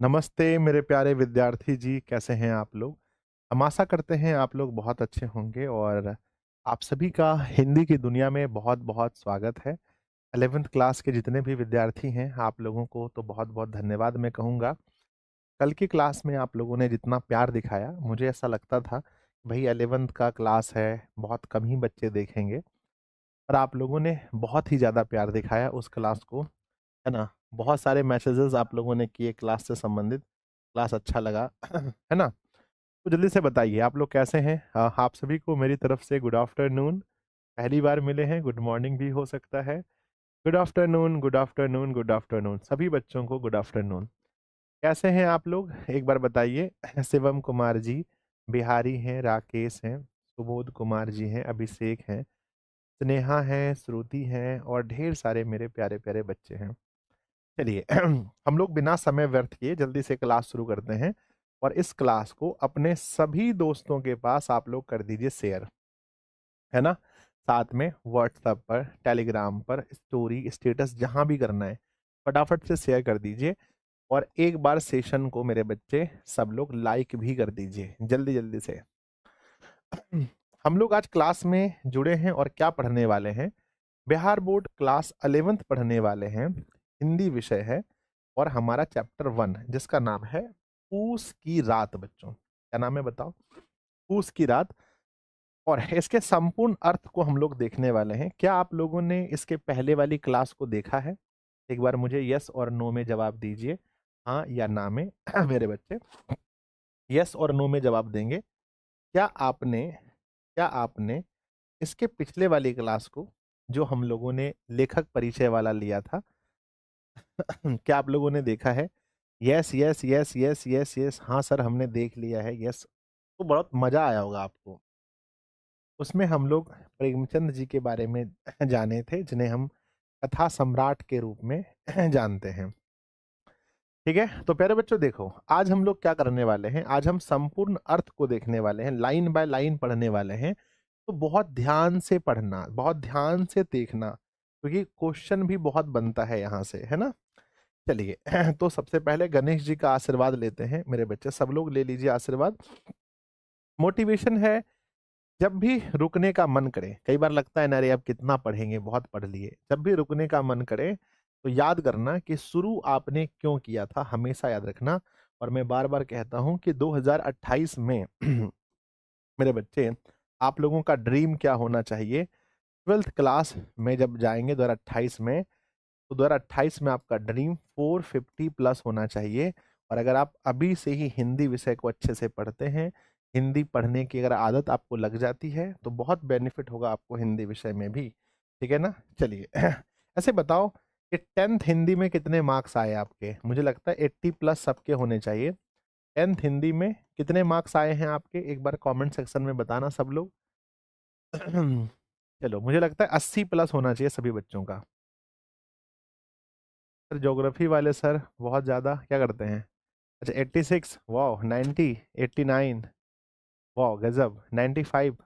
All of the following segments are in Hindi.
नमस्ते मेरे प्यारे विद्यार्थी जी, कैसे हैं आप लोग? हम आशा करते हैं आप लोग बहुत अच्छे होंगे और आप सभी का हिंदी की दुनिया में बहुत-बहुत स्वागत है। 11th क्लास के जितने भी विद्यार्थी हैं, आप लोगों को तो बहुत-बहुत धन्यवाद मैं कहूँगा। कल की क्लास में आप लोगों ने जितना प्यार दिखाया, मुझे ऐसा लगता था, भई 11th का क्लास है, बहुत कम ही बच्चे देखेंगे। पर आप लोगों ने बहुत ही ज़्यादा प्यार दिखाया उस क्लास को, है ना? बहुत सारे मैसेजेस आप लोगों ने किए क्लास से संबंधित, क्लास अच्छा लगा, है ना? तो जल्दी से बताइए आप लोग कैसे हैं? आप सभी को मेरी तरफ से गुड आफ्टरनून। पहली बार मिले हैं, गुड मॉर्निंग भी हो सकता है। Good afternoon, good afternoon, good afternoon. सभी बच्चों को गुड आफ्टरनून। कैसे हैं आप लोग? एक बार बताइए। शिवम कुमार जी, बिहारी हैं, राकेश हैं, सुबोध कुमार जी हैं, अभिषेक हैं, स्नेहा हैं, श्रुति हैं और ढेर सारे मेरे प्यारे-प्यारे बच्चे हैं। चलिए हम लोग बिना समय व्यर्थ किए जल्दी से क्लास शुरू करते हैं और इस क्लास को अपने सभी दोस्तों के पास आप लोग कर दीजिए शेयर, है ना? साथ में व्हाट्सएप पर, टेलीग्राम पर, स्टोरी, स्टेटस जहां भी करना है, फटाफट से शेयर कर दीजिए और एक बार सेशन को मेरे बच्चे सब लोग लाइक भी कर दीजिए, जल्दी-जल्दी से। हम लोग आज क्लास में जुड़े हैं और क्या पढ़ने वाले हैं? बिहार बोर्ड क्लास 11th पढ़ने वाले हैं। हिंदी विषय है और हमारा चैप्टर 1 जिसका नाम है पूस की रात। बच्चों क्या नाम है बताओ? पूस की रात। और इसके संपूर्ण अर्थ को हम लोग देखने वाले हैं। क्या आप लोगों ने इसके पहले वाली क्लास को देखा है? एक बार मुझे यस और नो में जवाब दीजिए, हाँ या ना में। मेरे बच्चे यस और नो में जवाब देंगे। क्या आपने इसके पिछले वाली क्लास को, जो हम लोगों ने लेखक परिचय वाला लिया था, क्या आप लोगों ने देखा है? Yes yes yes yes yes yes, हाँ सर हमने देख लिया है, यस। तो बहुत मजा आया होगा आपको। उसमें हम लोग प्रेमचंद जी के बारे में जाने थे, जिन्हें हम कथा सम्राट के रूप में जानते हैं। ठीक है, तो प्यारे बच्चों देखो, आज हम लोग क्या करने वाले हैं? आज हम संपूर्ण अर्थ को देखने वाले हैं, लाइन बाय लाइन पढ़ने वाले हैं। तो बहुत ध्यान से पढ़ना, बहुत ध्यान से देखना, क्योंकि क्वेश्चन भी बहुत बनता है यहाँ से, है ना? चलिए तो सबसे पहले गणेश जी का आशीर्वाद लेते हैं मेरे बच्चे, सब लोग ले लीजिए आशीर्वाद। मोटिवेशन है, जब भी रुकने का मन करे, कई बार लगता है ना रे अब कितना पढ़ेंगे, बहुत पढ़ लिए, जब भी रुकने का मन करे तो याद करना कि शुरू आपने क्यों किया था, हमेशा याद रखना। और मैं बार बार कहता हूं कि 2028 में मेरे बच्चे, आप लोगों का ड्रीम क्या होना चाहिए? 12th क्लास में जब जाएंगे 2028 में, तो 2028 में आपका ड्रीम 450 प्लस होना चाहिए। और अगर आप अभी से ही हिंदी विषय को अच्छे से पढ़ते हैं, हिंदी पढ़ने की अगर आदत आपको लग जाती है, तो बहुत बेनिफिट होगा आपको हिंदी विषय में भी। ठीक है ना? चलिए ऐसे बताओ कि 10th हिंदी में कितने मार्क्स आए आपके? मुझे लगता है 80 प्लस सबके होने चाहिए। 10th हिंदी में कितने मार्क्स आए हैं आपके? एक बार कमेंट सेक्शन में बताना सब लोग। चलो, मुझे लगता है 80 प्लस होना चाहिए सभी बच्चों का। सर ज्योग्राफी वाले सर बहुत ज़्यादा क्या करते हैं? अच्छा 86, वाह 90, 89, वाह गजब, 95,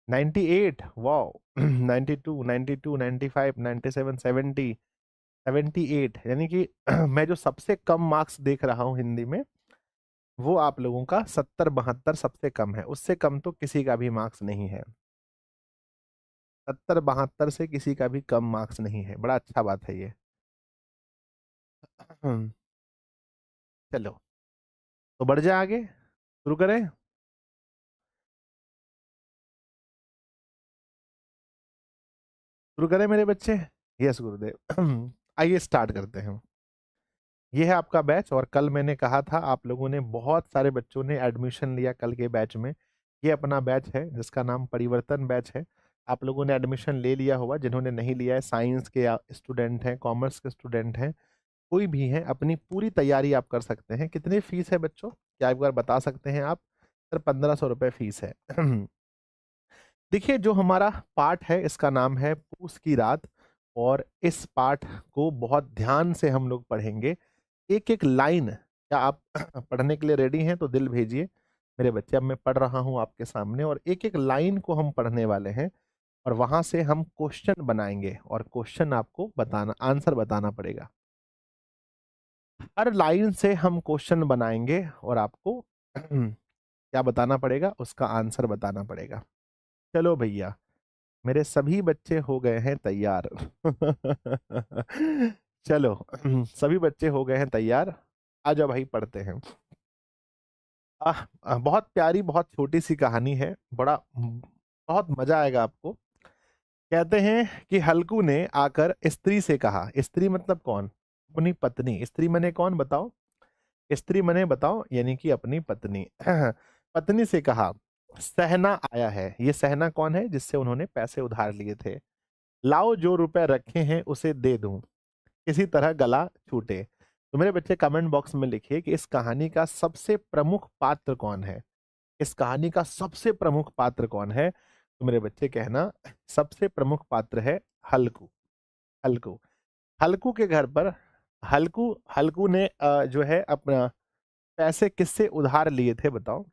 98, वाह 92, 92, 95, 97, 70, 78, यानी कि मैं जो सबसे कम मार्क्स देख रहा हूँ हिंदी में, वो आप लोगों का 70-72 सबसे कम है। उससे कम तो किसी का भी मार्क्स नहीं है। 70-72 से किसी का भी कम मार्क्स नहीं है, बड़ा अच्छा बात है ये। चलो, तो बढ़ जाए आगे, शुरू करें। शुरू करें मेरे बच्चे। यस गुरुदेव। आइए स्टार्ट करते हैं। ये है आपका बैच और कल मैंने कहा था आप लोगों ने, बहुत सारे बच्चों ने एडमिशन लिया कल के बैच में। ये अपना बैच है जिसका नाम परिवर्तन बैच है। आप लोगों ने एडमिशन ले लिया होगा, जिन्होंने नहीं लिया है, साइंस के स्टूडेंट हैं, कॉमर्स के स्टूडेंट हैं, कोई भी है, अपनी पूरी तैयारी आप कर सकते हैं। कितनी फीस है बच्चों, क्या एक बार बता सकते हैं आप? सर 1500 रुपये फीस है। देखिए, जो हमारा पाठ है इसका नाम है पूस की रात और इस पाठ को बहुत ध्यान से हम लोग पढ़ेंगे। एक एक लाइन, क्या आप पढ़ने के लिए रेडी हैं? तो दिल भेजिए मेरे बच्चे। अब मैं पढ़ रहा हूं आपके सामने और एक एक लाइन को हम पढ़ने वाले हैं और वहां से हम क्वेश्चन बनाएंगे और क्वेश्चन आपको बताना, आंसर बताना पड़ेगा। हर लाइन से हम क्वेश्चन बनाएंगे और आपको क्या बताना पड़ेगा, उसका आंसर बताना पड़ेगा। चलो भैया, मेरे सभी बच्चे हो गए हैं तैयार। चलो, सभी बच्चे हो गए हैं तैयार। आ जाओ भाई, पढ़ते हैं। बहुत प्यारी, बहुत छोटी सी कहानी है, बड़ा बहुत मजा आएगा आपको। कहते हैं कि हल्कू ने आकर स्त्री से कहा, स्त्री मतलब कौन? अपनी पत्नी। स्त्री मने कौन बताओ? स्त्री मने बताओ, यानी कि अपनी पत्नी। पत्नी से कहा, सहना आया है। ये सहना कौन है? जिससे उन्होंने पैसे उधार लिए थे। लाओ, जो रुपए रखे हैं उसे दे दूं, किसी तरह गला छूटे। तो मेरे बच्चे कमेंट बॉक्स में लिखिए कि इस कहानी का सबसे प्रमुख पात्र कौन है। इस कहानी का सबसे प्रमुख पात्र कौन है? तो मेरे बच्चे कहना, सबसे प्रमुख पात्र है हल्कू। हल्कू। हल्कू के घर पर हल्कू हल्कू ने जो है अपना पैसे किससे उधार लिए थे बताओ?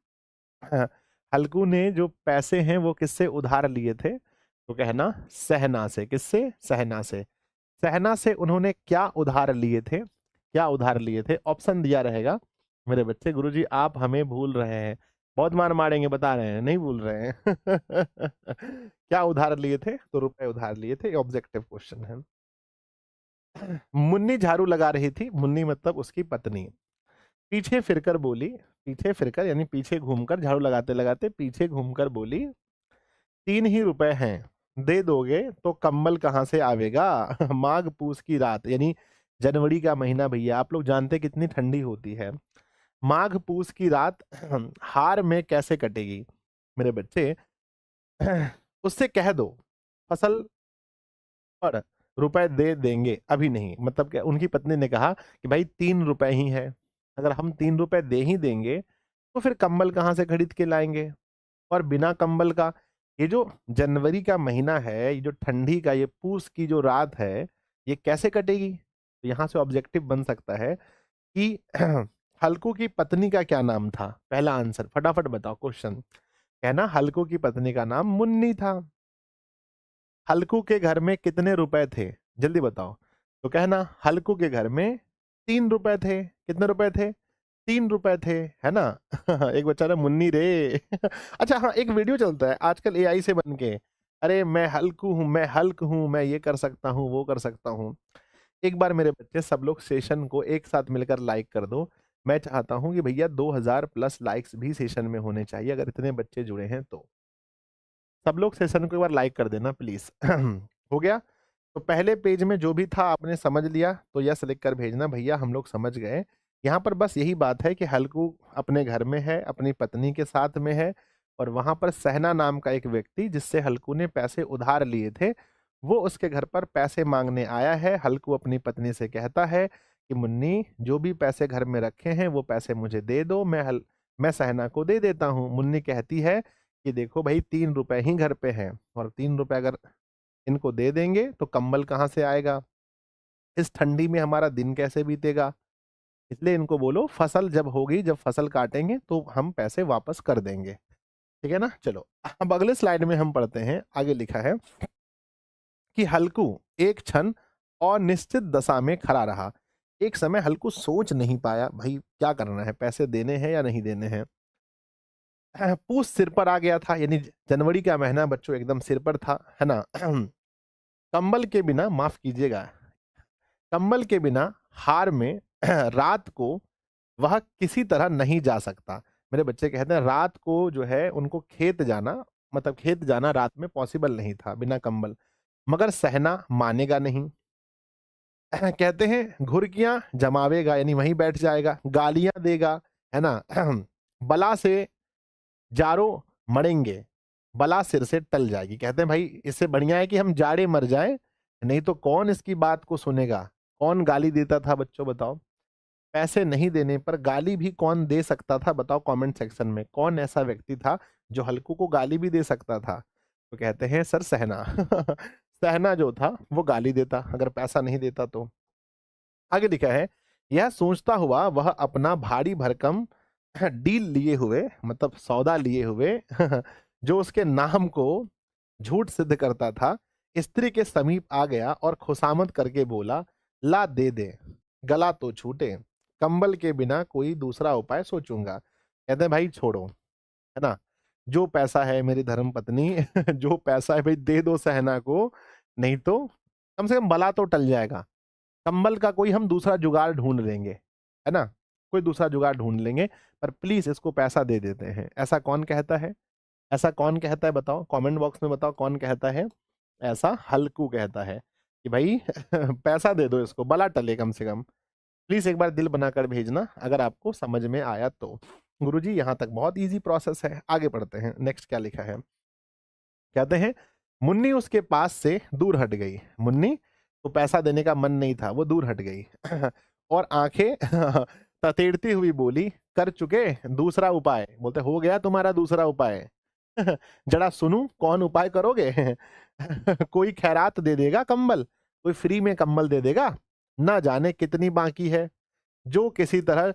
हल्कू ने जो पैसे हैं वो किससे उधार लिए थे? तो कहना सहना से। किससे? सहना से। सहना से उन्होंने क्या उधार लिए थे? क्या उधार लिए थे? ऑप्शन दिया रहेगा। मेरे बच्चे, गुरुजी आप हमें भूल रहे हैं, बहुत मार मारेंगे, बता रहे हैं नहीं भूल रहे हैं। क्या उधार लिए थे? तो रुपए उधार लिए थे। ऑब्जेक्टिव क्वेश्चन है। मुन्नी झाड़ू लगा रही थी। मुन्नी मतलब उसकी पत्नी। पीछे फिरकर बोली, पीछे फिरकर यानी पीछे घूमकर, झाड़ू लगाते लगाते पीछे घूमकर बोली, 3 ही रुपए हैं, दे दोगे तो कंबल कहाँ से आवेगा? माघ पूस की रात, यानी जनवरी का महीना भैया, आप लोग जानते हैं कितनी ठंडी होती है। माघ पूस की रात हार में कैसे कटेगी? मेरे बच्चे, उससे कह दो फसल पर रुपए दे देंगे, अभी नहीं। मतलब क्या? उनकी पत्नी ने कहा कि भाई 3 रुपए ही है, अगर हम 3 रुपए दे ही देंगे तो फिर कंबल कहाँ से खरीद के लाएंगे? और बिना कंबल का, ये जो जनवरी का महीना है, ये जो ठंडी का, ये पूस की जो रात है, ये कैसे कटेगी? तो यहाँ से ऑब्जेक्टिव बन सकता है कि हल्कू की पत्नी का क्या नाम था? पहला आंसर फटाफट बताओ क्वेश्चन। कहना हल्कू की पत्नी का नाम मुन्नी था। हल्कू के घर में कितने रुपए थे? जल्दी बताओ। तो कहना हल्कू के घर में 3 रुपए थे। कितने रुपए थे? 3 रुपए थे, है ना? एक बच्चा ना, मुन्नी रे। अच्छा हाँ, एक वीडियो चलता है आजकल एआई से बन के, अरे मैं हल्कू हूँ, मैं हल्क हूँ, मैं ये कर सकता हूँ, वो कर सकता हूँ। एक बार मेरे बच्चे सब लोग सेशन को एक साथ मिलकर लाइक कर दो। मैं चाहता हूँ कि भैया 2000+ लाइक्स भी सेशन में होने चाहिए, अगर इतने बच्चे जुड़े हैं तो। सब लोग सेशन को एक बार लाइक कर देना प्लीज। हो गया? तो पहले पेज में जो भी था आपने समझ लिया तो यस लिख कर भेजना, भैया हम लोग समझ गए। यहाँ पर बस यही बात है कि हल्कू अपने घर में है, अपनी पत्नी के साथ में है, और वहां पर सहना नाम का एक व्यक्ति जिससे हल्कू ने पैसे उधार लिए थे, वो उसके घर पर पैसे मांगने आया है। हल्कू अपनी पत्नी से कहता है कि मुन्नी, जो भी पैसे घर में रखे हैं वो पैसे मुझे दे दो, मैं सहना को दे देता हूँ। मुन्नी कहती है कि देखो भाई, 3 रुपए ही घर पे हैं, और 3 रुपए अगर इनको दे देंगे तो कंबल कहाँ से आएगा? इस ठंडी में हमारा दिन कैसे बीतेगा? इसलिए इनको बोलो फसल जब होगी, जब फसल काटेंगे तो हम पैसे वापस कर देंगे। ठीक है ना? चलो, अब अगले स्लाइड में हम पढ़ते हैं। आगे लिखा है कि हल्कू एक क्षण अनिश्चित दशा में खड़ा रहा। एक समय हल्कू सोच नहीं पाया, भाई क्या करना है, पैसे देने हैं या नहीं देने हैं। पूस सिर पर आ गया था, यानी जनवरी का महीना बच्चों एकदम सिर पर था, है ना? कंबल के बिना, माफ कीजिएगा, कंबल के बिना हार में रात को वह किसी तरह नहीं जा सकता। मेरे बच्चे कहते हैं रात को जो है उनको खेत जाना, मतलब खेत जाना रात में पॉसिबल नहीं था बिना कंबल। मगर सहना मानेगा नहीं। कहते हैं घुर्कियां जमावेगा, यानी वहीं बैठ जाएगा, गालियां देगा, है ना? बला से जारो मरेंगे, बला सिर से टल जाएगी। कहते हैं भाई इससे बढ़िया है कि हम जाड़े मर जाएं, नहीं तो कौन इसकी बात को सुनेगा। कौन गाली देता था बच्चों बताओ? पैसे नहीं देने पर गाली भी कौन दे सकता था बताओ कमेंट सेक्शन में। कौन ऐसा व्यक्ति था जो हल्कू को गाली भी दे सकता था? तो कहते हैं सर सहना। सहना जो था वो गाली देता अगर पैसा नहीं देता तो। आगे लिखा है, यह सोचता हुआ वह अपना भारी भरकम डील लिए हुए, मतलब सौदा लिए हुए, जो उसके नाम को झूठ सिद्ध करता था, स्त्री के समीप आ गया और खुशामद करके बोला, ला दे दे, गला तो छूटे, कंबल के बिना कोई दूसरा उपाय सोचूंगा। कहते हैं भाई छोड़ो, है ना, जो पैसा है मेरी धर्म पत्नी जो पैसा है भाई दे दो सहना को, नहीं तो कम से कम बला तो टल जाएगा। कंबल का कोई हम दूसरा जुगाड़ ढूंढ लेंगे, है ना, कोई दूसरा जुगाड़ ढूंढ लेंगे, पर प्लीज इसको पैसा दे देते हैं। ऐसा कौन कहता है? ऐसा कौन कहता है बताओ, कमेंट बॉक्स में बताओ कौन कहता है? ऐसा हल्कू कहता है कि भाई पैसा दे दो इसको, बला टले कम से कम। प्लीज एक बार दिल बनाकर भेजना अगर आपको समझ में आया तो। गुरुजी यहाँ तक बहुत इजी प्रोसेस है, आगे बढ़ते हैं। नेक्स्ट क्या लिखा है? कहते हैं मुन्नी उसके पास से दूर हट गई। मुन्नी को पैसा देने का मन नहीं था, वो दूर हट गई और आंखें ततेड़ती हुई बोली, कर चुके दूसरा उपाय? बोलते हो गया तुम्हारा दूसरा उपाय? जरा सुनूं कौन उपाय करोगे? कोई खैरात दे देगा कंबल, कोई फ्री में कंबल दे देगा, ना जाने कितनी बाकी है, जो किसी तरह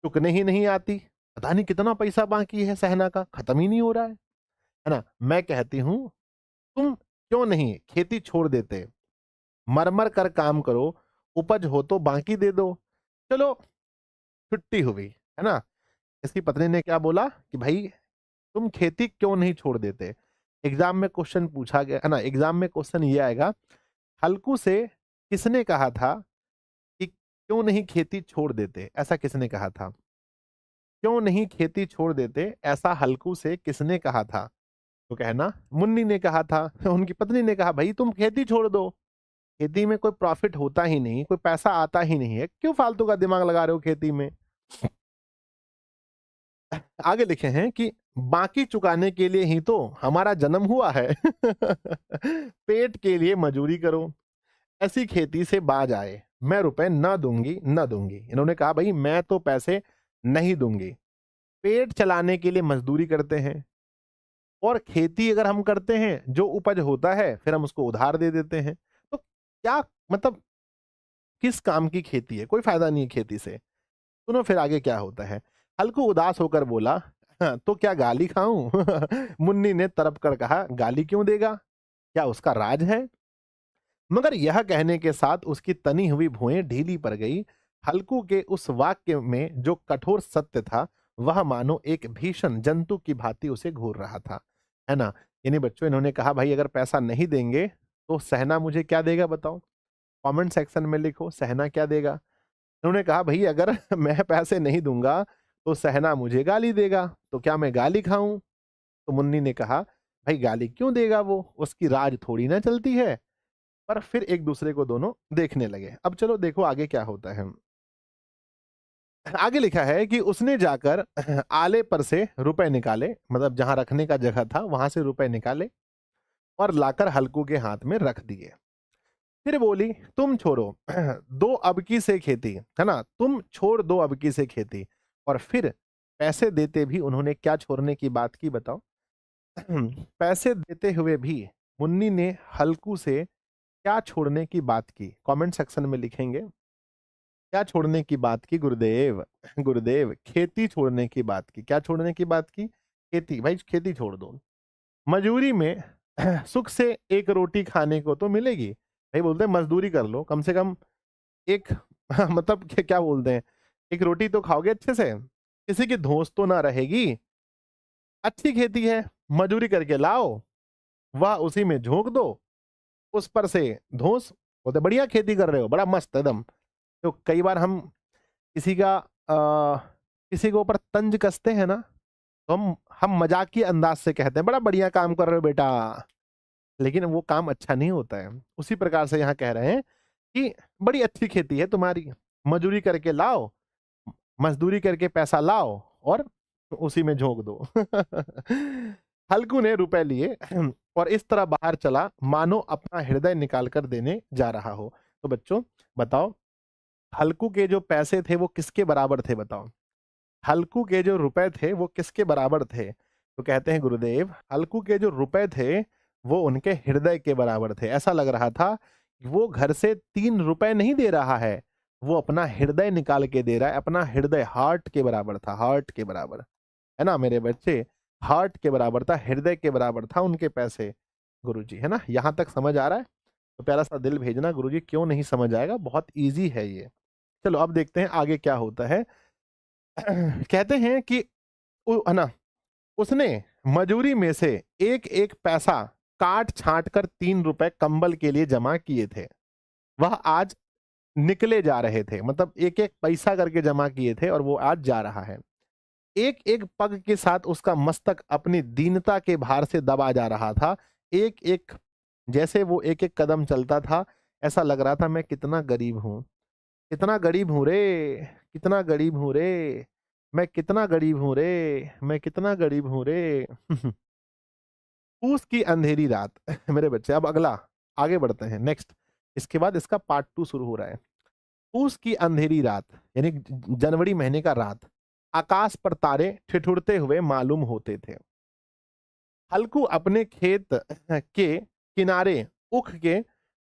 चुकने ही नहीं आती। पता नहीं कितना पैसा बाकी है सहना का, खत्म ही नहीं हो रहा है ना। मैं कहती हूं तुम क्यों नहीं खेती छोड़ देते, मरमर कर काम करो, उपज हो तो बाकी दे दो। चलो छुट्टी हुई, है ना। इसकी पत्नी ने क्या बोला कि भाई तुम खेती क्यों नहीं छोड़ देते। एग्जाम में क्वेश्चन पूछा गया है ना, एग्जाम में क्वेश्चन ये आएगा, हल्कू से किसने कहा था कि क्यों नहीं खेती छोड़ देते, ऐसा किसने कहा था? क्यों नहीं खेती छोड़ देते, ऐसा हल्कू से किसने कहा था? तो कहना मुन्नी ने कहा था। उनकी पत्नी ने कहा भाई तुम खेती छोड़ दो, खेती में कोई प्रॉफिट होता ही नहीं, कोई पैसा आता ही नहीं है, क्यों फालतू का दिमाग लगा रहे हो खेती में। आगे लिखे हैं कि बाकी चुकाने के लिए ही तो हमारा जन्म हुआ है। पेट के लिए मजूरी करो, ऐसी खेती से बाज आए, मैं रुपए न दूंगी न दूंगी। इन्होंने कहा भाई मैं तो पैसे नहीं दूंगी, पेट चलाने के लिए मजदूरी करते हैं, और खेती अगर हम करते हैं जो उपज होता है फिर हम उसको उधार दे देते हैं। तो क्या मतलब किस काम की खेती है, कोई फायदा नहीं है खेती से। सुनो फिर आगे क्या होता है। हल्कू उदास होकर बोला, "हाँ, तो क्या गाली खाऊं?" मुन्नी ने तड़प कर कहा, गाली क्यों देगा, क्या उसका राज है? मगर यह कहने के साथ उसकी तनी हुई भुएं ढीली पड़ गई। हल्कू के उस वाक्य में जो कठोर सत्य था वह मानो एक भीषण जंतु की भांति उसे घूर रहा था, है ना। यानी बच्चों इन्होंने कहा भाई अगर पैसा नहीं देंगे तो सहना मुझे क्या देगा बताओ, कमेंट सेक्शन में लिखो सहना क्या देगा। उन्होंने कहा भाई अगर मैं पैसे नहीं दूंगा तो सहना मुझे गाली देगा, तो क्या मैं गाली खाऊं? तो मुन्नी ने कहा भाई गाली क्यों देगा, वो उसकी राज थोड़ी ना चलती है। पर फिर एक दूसरे को दोनों देखने लगे। अब चलो देखो आगे क्या होता है। आगे लिखा है कि उसने जाकर आले पर से रुपए निकाले, मतलब जहां रखने का जगह था वहां से रुपए निकाले और लाकर हल्कू के हाथ में रख दिए। फिर बोली तुम छोड़ो दो अबकी से खेती, है ना, तुम छोड़ दो अबकी से खेती। और फिर पैसे देते भी उन्होंने क्या छोड़ने की बात की बताओ। पैसे देते हुए भी मुन्नी ने हल्कू से क्या छोड़ने की बात की, कमेंट सेक्शन में लिखेंगे। क्या छोड़ने की बात की गुरुदेव? गुरुदेव खेती छोड़ने की बात की। क्या छोड़ने की बात की? खेती, भाई खेती छोड़ दो, मजूरी में सुख से एक रोटी खाने को तो मिलेगी। भाई बोलते हैं मजदूरी कर लो कम से कम एक मतलब क्या बोलते हैं, एक रोटी तो खाओगे अच्छे से, किसी की धौंस तो ना रहेगी। अच्छी खेती है, मजूरी करके लाओ, वह उसी में झोंक दो, उस पर से धौंस। बोलते बढ़िया खेती कर रहे हो, बड़ा मस्त एकदम। तो कई बार हम किसी का किसी के ऊपर तंज कसते हैं ना, तो हम मजाकी अंदाज से कहते हैं बड़ा बढ़िया काम कर रहे हो बेटा, लेकिन वो काम अच्छा नहीं होता है। उसी प्रकार से यहाँ कह रहे हैं कि बड़ी अच्छी खेती है तुम्हारी, मजदूरी करके लाओ, मजदूरी करके पैसा लाओ और उसी में झोंक दो। हल्कू ने रुपए लिए और इस तरह बाहर चला मानो अपना हृदय निकाल कर देने जा रहा हो। तो बच्चों बताओ हल्कू के जो पैसे थे वो किसके बराबर थे बताओ, हल्कू के जो रुपए थे वो किसके बराबर थे? तो कहते हैं गुरुदेव हल्कू के जो रुपए थे वो उनके हृदय के बराबर थे। ऐसा लग रहा था कि वो घर से 3 रुपए नहीं दे रहा है, वो अपना हृदय निकाल के दे रहा है। अपना हृदय हार्ट के बराबर था, हार्ट के बराबर, है ना मेरे बच्चे, हार्ट के बराबर था, हृदय के बराबर था उनके पैसे। गुरुजी, है ना, यहां तक समझ आ रहा है? तो प्यारा सा दिल भेजना गुरुजी, क्यों नहीं समझ आएगा, बहुत ईजी है ये। चलो अब देखते हैं आगे क्या होता है। कहते हैं कि है ना, उसने मजूरी में से एक एक पैसा काट छांट कर 3 रुपए कंबल के लिए जमा किए थे। वह आज निकले जा रहे थे, मतलब एक एक पैसा करके जमा किए थे और वो आज जा रहा है। एक एक पग के साथ उसका मस्तक अपनी दीनता के भार से दबा जा रहा था। एक एक जैसे वो एक एक कदम चलता था, ऐसा लग रहा था मैं कितना गरीब हूं, कितना गरीब हूं रे, कितना गरीब हूं रे, मैं कितना गरीब हूं रे, मैं कितना गरीब हूं रे। पूस की अंधेरी रात। मेरे बच्चे अब अगला आगे बढ़ते हैं, नेक्स्ट। इसके बाद इसका पार्ट 2 शुरू हो रहा है। पूस की अंधेरी रात यानी जनवरी महीने का रात, आकाश पर तारे ठिठुरते हुए मालूम होते थे। हल्कू अपने खेत के किनारे उख के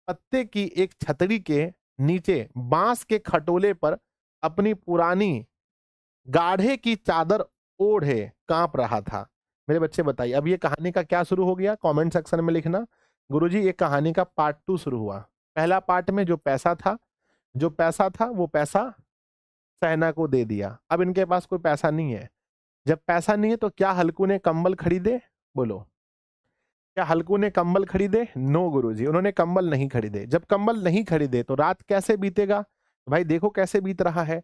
पत्ते की एक छतरी के नीचे बांस के खटोले पर अपनी पुरानी गाढ़े की चादर ओढ़े कांप रहा था। मेरे बच्चे बताइए अब ये कहानी का क्या शुरू हो गया, कमेंट सेक्शन में लिखना। गुरुजी ये कहानी का पार्ट 2 शुरू हुआ। पहला पार्ट में जो पैसा था, जो पैसा था वो पैसा सहना को दे दिया। अब इनके पास कोई पैसा नहीं है। जब पैसा नहीं है तो क्या हल्कू ने कंबल खरीदे? बोलो, क्या हल्कू ने कंबल खरीदे? नो गुरुजी, उन्होंने कंबल नहीं खरीदे। जब कंबल नहीं खरीदे तो रात कैसे बीतेगा? तो भाई देखो कैसे बीत रहा है।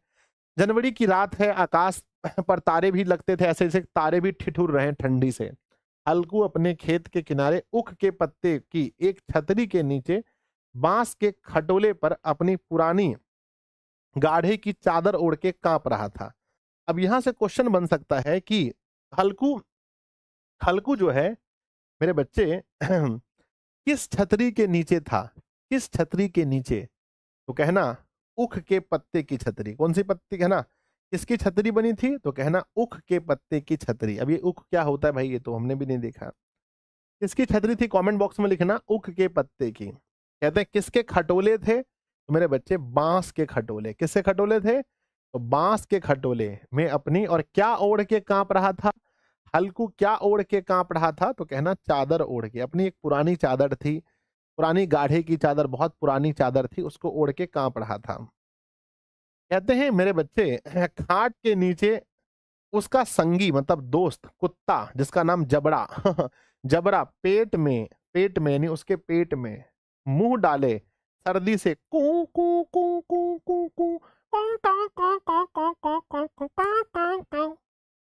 जनवरी की रात है, आकाश पर तारे भी लगते थे, ऐसे ऐसे तारे भी ठिठुर रहे हैं ठंडी से। हल्कू अपने खेत के किनारे उख के पत्ते की एक छतरी के नीचे बांस के खटोले पर अपनी पुरानी गाढ़े की चादर ओढ़ के कांप रहा था। अब यहां से क्वेश्चन बन सकता है कि हल्कू हल्कू जो है मेरे बच्चे किस छतरी के नीचे था? किस छतरी के नीचे? तो कहना उख के पत्ते की छतरी। कौन सी पत्ती? कहना किसकी छतरी बनी थी? तो कहना उख के पत्ते की छतरी। अब ये उख क्या होता है भाई, ये तो हमने भी नहीं देखा। किसकी छतरी थी कमेंट बॉक्स में लिखना, उख के पत्ते की। कहते हैं किसके खटोले थे? तो मेरे बच्चे बांस के खटोले। किससे खटोले थे? तो बांस के खटोले में अपनी, और क्या ओढ़ के कांप रहा था? हल्कू क्या ओढ़ के कांप रहा था? तो कहना चादर ओढ़ के। अपनी एक पुरानी चादर थी, पुरानी गाढ़े की चादर, बहुत पुरानी चादर थी, उसको ओढ़ के कांप रहा था। कहते हैं मेरे बच्चे खाट के नीचे उसका संगी मतलब दोस्त कुत्ता जिसका नाम जबड़ा जबड़ा पेट में यानी उसके पेट में मुंह डाले सर्दी से कू कू कू कू कू कू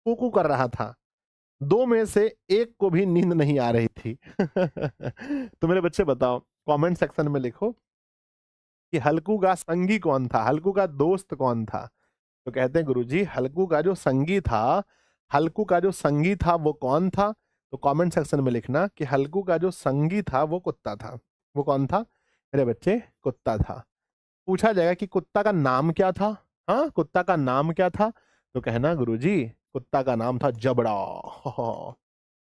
कू कू कर रहा था। दो में से एक को भी नींद नहीं आ रही थी। तो मेरे बच्चे बताओ, कमेंट सेक्शन में लिखो कि हल्कू का संगी कौन था, हल्कू का दोस्त कौन था। तो कहते हैं गुरुजी हल्कू का जो संगी था, हल्कू का जो संगी था वो कौन था? तो कमेंट सेक्शन में लिखना कि हल्कू का जो संगी था वो कुत्ता था। वो कौन था मेरे बच्चे? कुत्ता था। पूछा जाएगा कि कुत्ता का नाम क्या था? हाँ, कुत्ता का नाम क्या था? तो कहना गुरुजी कुत्ता का नाम था जबड़ा।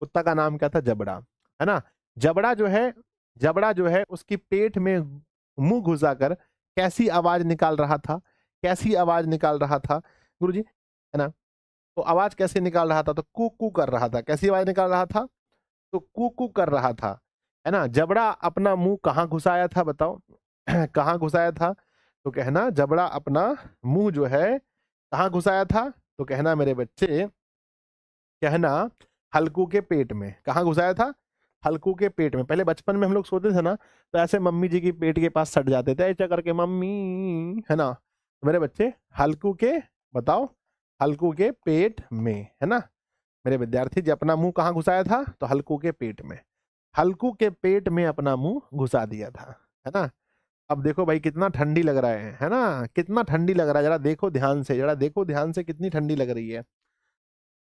कुत्ता का नाम क्या था? जबड़ा, है ना। जबड़ा जो है, जबड़ा जो है उसकी पेट में मुंह घुसाकर कैसी आवाज निकाल रहा था? कैसी आवाज निकाल रहा था गुरुजी, है ना। तो आवाज कैसे निकाल रहा था? तो कू कू कर रहा था। कैसी आवाज निकाल रहा था? तो कू कू कर रहा था, है ना। जबड़ा अपना मुंह कहाँ घुसाया था बताओ? कहाँ घुसाया था? तो कहना जबड़ा अपना मुंह जो है कहाँ घुसाया था? तो कहना मेरे बच्चे, कहना हल्कू के पेट में। कहाँ घुसाया था? हल्कू के पेट में। पहले बचपन में हम लोग सोते थे ना, तो ऐसे मम्मी जी की पेट के पास सट जाते थे ऐसा करके, मम्मी, है ना। तो मेरे बच्चे हल्कू के, बताओ, हल्कू के पेट में, है ना। मेरे विद्यार्थी जी अपना मुंह कहाँ घुसाया था? तो हल्कू के पेट में। हल्कू के पेट में अपना मुंह घुसा दिया था, है ना। अब देखो भाई कितना ठंडी लग रहा है ना, कितना ठंडी लग रहा है। जरा देखो ध्यान से, जरा देखो ध्यान से कितनी ठंडी लग रही है।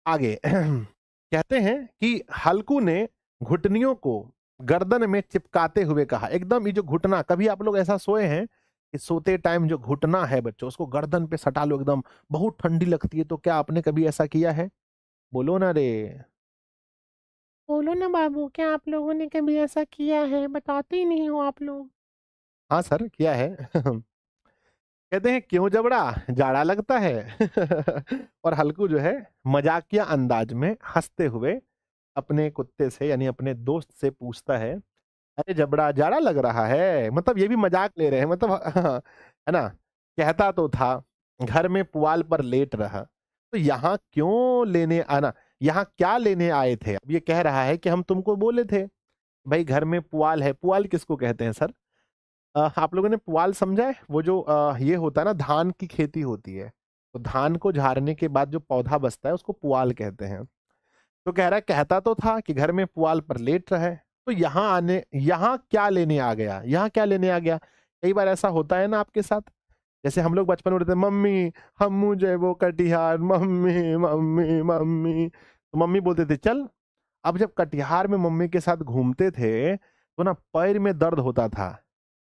आगे कहते हैं कि हल्कू ने घुटनियों को गर्दन में चिपकाते हुए कहा। एकदम ये जो घुटना, कभी आप लोग ऐसा सोए हैं कि सोते टाइम जो घुटना है बच्चों उसको गर्दन पे सटा लो, एकदम बहुत ठंडी लगती है। तो क्या आपने कभी ऐसा किया है? बोलो ना रे, बोलो ना बाबू, क्या आप लोगों ने कभी ऐसा किया है? बताते ही नहीं हो आप लोग। हाँ सर किया है। कहते हैं क्यों जबड़ा, जाड़ा लगता है? और हल्कू जो है मजाकिया अंदाज में हंसते हुए अपने कुत्ते से यानी अपने दोस्त से पूछता है, अरे जबड़ा जाड़ा लग रहा है? मतलब ये भी मजाक ले रहे हैं, मतलब है ना। कहता तो था घर में पुआल पर लेट रहा, तो यहाँ क्यों लेने आना, यहाँ क्या लेने आए थे? अब ये कह रहा है कि हम तुमको बोले थे भाई घर में पुआल है। पुआल किसको कहते हैं सर? आप लोगों ने पुआल समझा है? वो जो ये होता है ना, धान की खेती होती है, तो धान को झाड़ने के बाद जो पौधा बचता है उसको पुआल कहते हैं। तो कह रहा है कहता तो था कि घर में पुआल पर लेट रहे, तो यहाँ क्या लेने आ गया, यहाँ क्या लेने आ गया? कई बार ऐसा होता है ना आपके साथ, जैसे हम लोग बचपन में उठते मम्मी हम मुझे वो कटिहार, मम्मी मम्मी मम्मी, तो मम्मी बोलते थे चल। अब जब कटिहार में मम्मी के साथ घूमते थे तो ना पैर में दर्द होता था,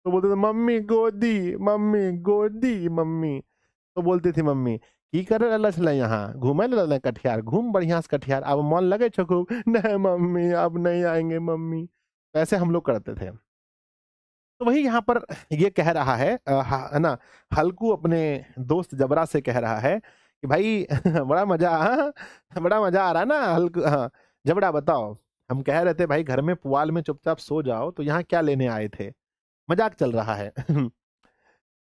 तो बोलते थे मम्मी गोदी, मम्मी गोदी मम्मी। तो बोलती थी मम्मी की करे लल्ला छला यहाँ घूमे लल्ला कटिहार, घूम बढ़िया से कटिहार, अब मन लगे छो खूब, नहीं मम्मी अब नहीं आएंगे मम्मी। तो ऐसे हम लोग करते थे। तो वही यहाँ पर ये कह रहा है है ना, हल्कू अपने दोस्त जबरा से कह रहा है कि भाई बड़ा मजा, हाँ, बड़ा मजा आ रहा है ना हल्कू, हाँ जबरा बताओ, हम कह रहे थे भाई घर में पुआल में चुपचाप सो जाओ, तो यहाँ क्या लेने आए थे? मजाक चल रहा है।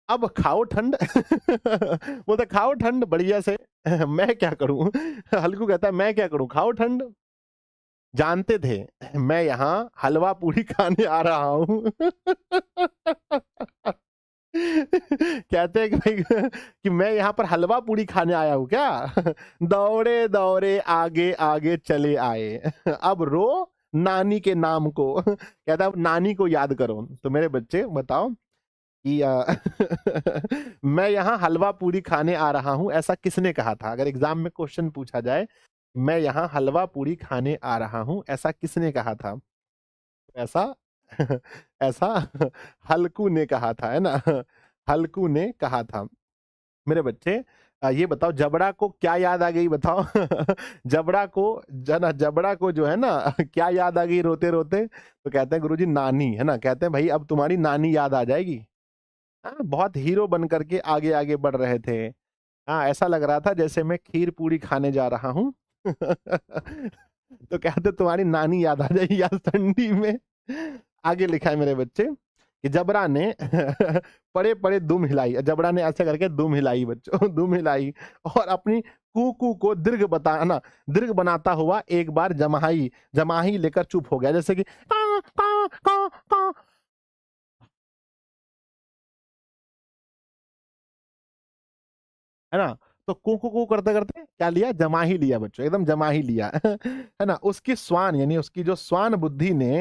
अब खाओ ठंड। बोलते खाओ ठंड बढ़िया से। मैं क्या करूं? हल्कू कहता है मैं क्या करूं, खाओ ठंड। जानते थे मैं यहाँ हलवा पूरी खाने आ रहा हूँ। कहते हैं कि भाई कि मैं यहाँ पर हलवा पूरी खाने आया हूँ क्या? दौड़े दौड़े आगे आगे चले आए, अब रो नानी के नाम को। कहता है अब नानी को याद करो। तो मेरे बच्चे बताओ कि मैं यहाँ हलवा पूरी खाने आ रहा हूँ ऐसा किसने कहा था? अगर एग्जाम में क्वेश्चन पूछा जाए मैं यहाँ हलवा पूरी खाने आ रहा हूँ ऐसा किसने कहा था? ऐसा ऐसा हल्कू ने कहा था, है ना? हल्कू ने कहा था। मेरे बच्चे ये बताओ जबड़ा को क्या याद आ गई बताओ? जबड़ा को जना जबड़ा को जो है ना क्या याद आ गई रोते रोते? तो कहते हैं गुरुजी नानी, है ना? कहते हैं भाई अब तुम्हारी नानी याद आ जाएगी। हाँ, बहुत हीरो बन करके आगे आगे बढ़ रहे थे। हाँ, ऐसा लग रहा था जैसे मैं खीर पूरी खाने जा रहा हूँ। तो कहते तुम्हारी नानी याद आ जाएगी यार ठंडी में। आगे लिखा है मेरे बच्चे कि जबरा ने पड़े पड़े दुम हिलाई, जबरा ने ऐसे करके दुम हिलाई बच्चों, दुम हिलाई, और अपनी कूकू को दीर्घ बताना, दीर्घ बनाता हुआ एक बार जमाही जमाही लेकर चुप हो गया, जैसे कि का, का, का, का, है ना? तो कू करते करते क्या लिया? जमा ही लिया बच्चों, एकदम जमा ही लिया। है ना? उसकी स्वान यानी उसकी जो स्वान बुद्धि ने,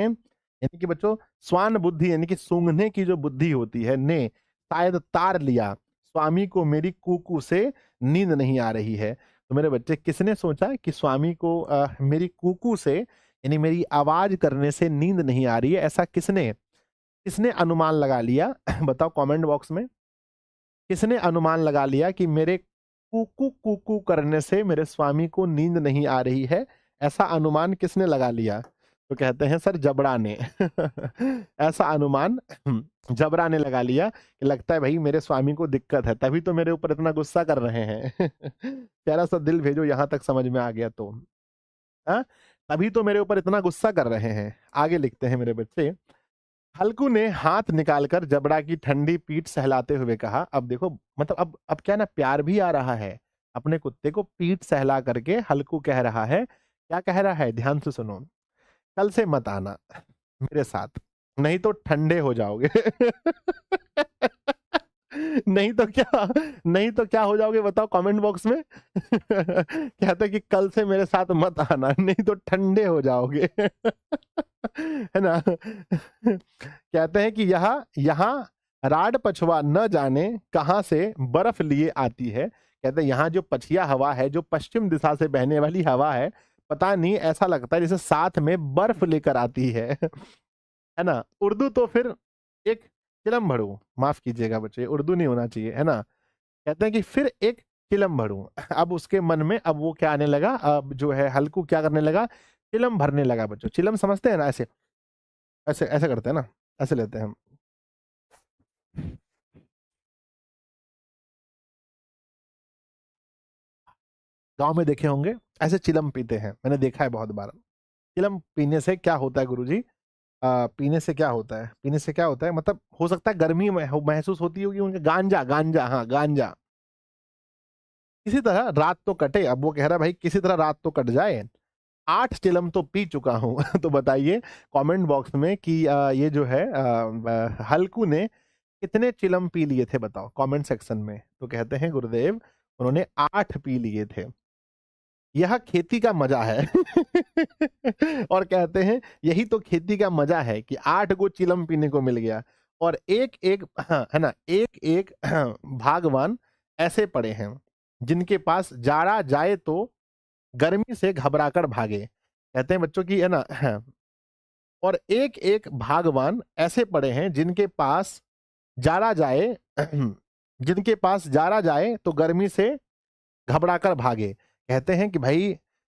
यानी कि बच्चों स्वान बुद्धि यानी कि सूंघने की जो बुद्धि होती है, ने शायद तार लिया स्वामी को मेरी कूकू से नींद नहीं आ रही है। तो मेरे बच्चे किसने सोचा कि स्वामी को मेरी कूकू से यानी मेरी आवाज करने से नींद नहीं आ रही है? ऐसा किसने किसने अनुमान लगा लिया? बताओ कमेंट बॉक्स में। किसने अनुमान लगा लिया कि मेरे कुकू कुकू करने से मेरे स्वामी को नींद नहीं आ रही है? ऐसा अनुमान किसने लगा लिया? तो कहते हैं सर जबड़ा ने। ऐसा अनुमान जबड़ा ने लगा लिया कि लगता है भाई मेरे स्वामी को दिक्कत है, तभी तो मेरे ऊपर इतना गुस्सा कर रहे हैं। प्यारा सा दिल भेजो यहां तक समझ में आ गया तो। हाँ, तभी तो मेरे ऊपर इतना गुस्सा कर रहे हैं। आगे लिखते हैं मेरे बच्चे। हल्कू ने हाथ निकालकर जबड़ा की ठंडी पीठ सहलाते हुए कहा, अब देखो मतलब अब क्या ना प्यार भी आ रहा है। अपने कुत्ते को पीठ सहला करके हल्कू कह रहा है, क्या कह रहा है ध्यान से सुनो, कल से मत आना मेरे साथ, नहीं तो ठंडे हो जाओगे। नहीं तो क्या, नहीं तो क्या हो जाओगे बताओ कमेंट बॉक्स में। कहते कि कल से मेरे साथ मत आना नहीं तो ठंडे हो जाओगे। है ना? कहते हैं कि यहाँ यहाँ राड पछवा न जाने कहां से बर्फ लिए आती है। कहते हैं यहाँ जो पछिया हवा है, जो पश्चिम दिशा से बहने वाली हवा है, पता नहीं ऐसा लगता है जैसे साथ में बर्फ लेकर आती है। है ना? उर्दू तो फिर एक चिलम भड़ू, माफ कीजिएगा बच्चे उर्दू नहीं होना चाहिए, है ना? कहते हैं कि फिर एक चिलम भरू। अब उसके मन में अब वो क्या आने लगा, अब जो है हल्कू क्या करने लगा, चिलम भरने लगा बच्चों। चिलम समझते हैं ना? ऐसे ऐसे ऐसे करते हैं ना, ऐसे लेते हैं हम। गांव में देखे होंगे ऐसे चिलम पीते हैं, मैंने देखा है बहुत बार। चिलम पीने से क्या होता है गुरुजी? पीने से क्या होता है? पीने से क्या होता है? मतलब हो सकता है गर्मी महसूस होती होगी उनके, गांजा, गांजा, हाँ गांजा। किसी तरह रात तो कटे, अब वो कह रहा है भाई किसी तरह रात तो कट जाए। 8 चिलम तो पी चुका हूँ। तो बताइए कमेंट बॉक्स में कि ये जो है हल्कू ने कितने चिलम पी लिए थे, बताओ कमेंट सेक्शन में। तो कहते हैं गुरुदेव उन्होंने 8 पी लिए थे। यह खेती का मजा है। और कहते हैं यही तो खेती का मजा है कि 8 गो चिलम पीने को मिल गया। और एक एक, हाँ है ना, एक एक भागवान ऐसे पड़े हैं जिनके पास जाड़ा जाए तो गर्मी से घबराकर भागे। कहते हैं बच्चों की, है ना, हाँ, और एक एक भागवान ऐसे पड़े हैं जिनके पास जाड़ा जाए जिनके पास जाड़ा जाए तो गर्मी से घबराकर भागे। कहते हैं कि भाई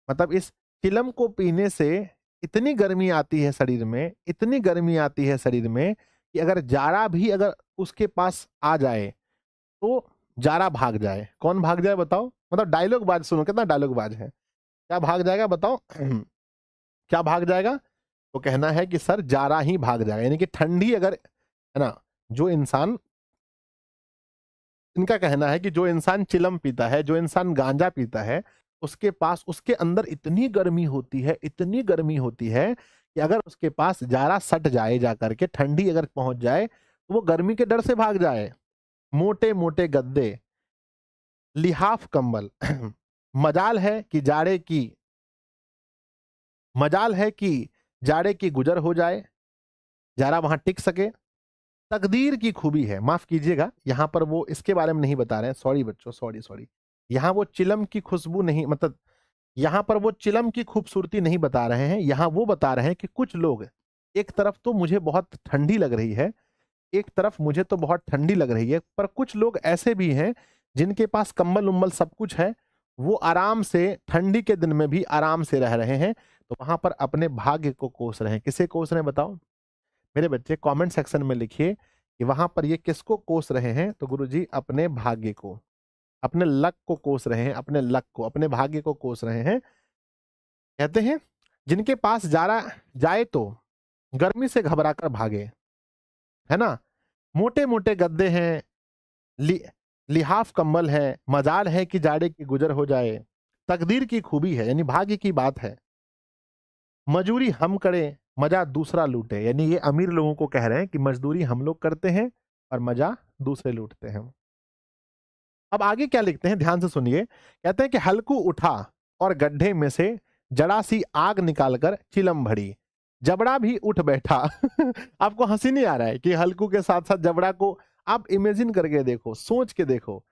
मतलब इस चिलम को पीने से इतनी गर्मी आती है शरीर में, इतनी गर्मी आती है शरीर में कि अगर जाड़ा भी अगर उसके पास आ जाए तो जाड़ा भाग जाए। कौन भाग जाए बताओ? मतलब डायलॉग बाज सुनो, कितना डायलॉग बाज है। क्या भाग जाएगा बताओ? क्या भाग जाएगा? तो कहना है कि सर जाड़ा ही भाग जाएगा, यानी कि ठंडी अगर, है ना, जो इंसान, इनका कहना है कि जो इंसान चिलम पीता है, जो इंसान गांजा पीता है, उसके पास, उसके अंदर इतनी गर्मी होती है, इतनी गर्मी होती है कि अगर उसके पास जाड़ा सट जाए, जा करके ठंडी अगर पहुंच जाए तो वो गर्मी के डर से भाग जाए। मोटे मोटे गद्दे, लिहाफ कंबल। मजाल है कि जाड़े की, मजाल है कि जाड़े की गुजर हो जाए, जाड़ा वहां टिक सके। तकदीर की खूबी है, माफ कीजिएगा यहां पर वो इसके बारे में नहीं बता रहे हैं, सॉरी बच्चों, सॉरी सॉरी। यहां वो चिलम की खुशबू नहीं, मतलब यहां पर वो चिलम की खूबसूरती नहीं बता रहे हैं। यहां वो बता रहे हैं कि कुछ लोग, एक तरफ तो मुझे बहुत ठंडी लग रही है, एक तरफ मुझे तो बहुत ठंडी लग रही है, पर कुछ लोग ऐसे भी हैं जिनके पास कंबल उम्बल सब कुछ है, वो आराम से ठंडी के दिन में भी आराम से रह रहे हैं। तो वहां पर अपने भाग्य को कोस रहे हैं। किसे कोस रहे हैं बताओ मेरे बच्चे? कमेंट सेक्शन में लिखिए कि वहां पर ये किसको कोस रहे हैं। तो गुरुजी अपने भाग्य को, अपने लक को कोस रहे हैं, अपने लक को, अपने भाग्य को कोस रहे हैं। कहते हैं जिनके पास जारा जाए तो गर्मी से घबराकर भागे, है ना, मोटे मोटे गद्दे हैं, लि, लिहाफ कंबल है, मजाल है कि जाड़े की गुजर हो जाए, तकदीर की खूबी है यानी भाग्य की बात है, मजूरी हम करें मजा दूसरा लूटे। यानी ये अमीर लोगों को कह रहे हैं कि मजदूरी हम लोग करते हैं और मजा दूसरे लूटते हैं। अब आगे क्या लिखते हैं ध्यान से सुनिए। कहते हैं कि हल्कू उठा और गड्ढे में से जड़ा सी आग निकालकर चिलम भरी, जबड़ा भी उठ बैठा। आपको हंसी नहीं आ रहा है कि हल्कू के साथ साथ जबड़ा को आप इमेजिन करके देखो, सोच के देखो,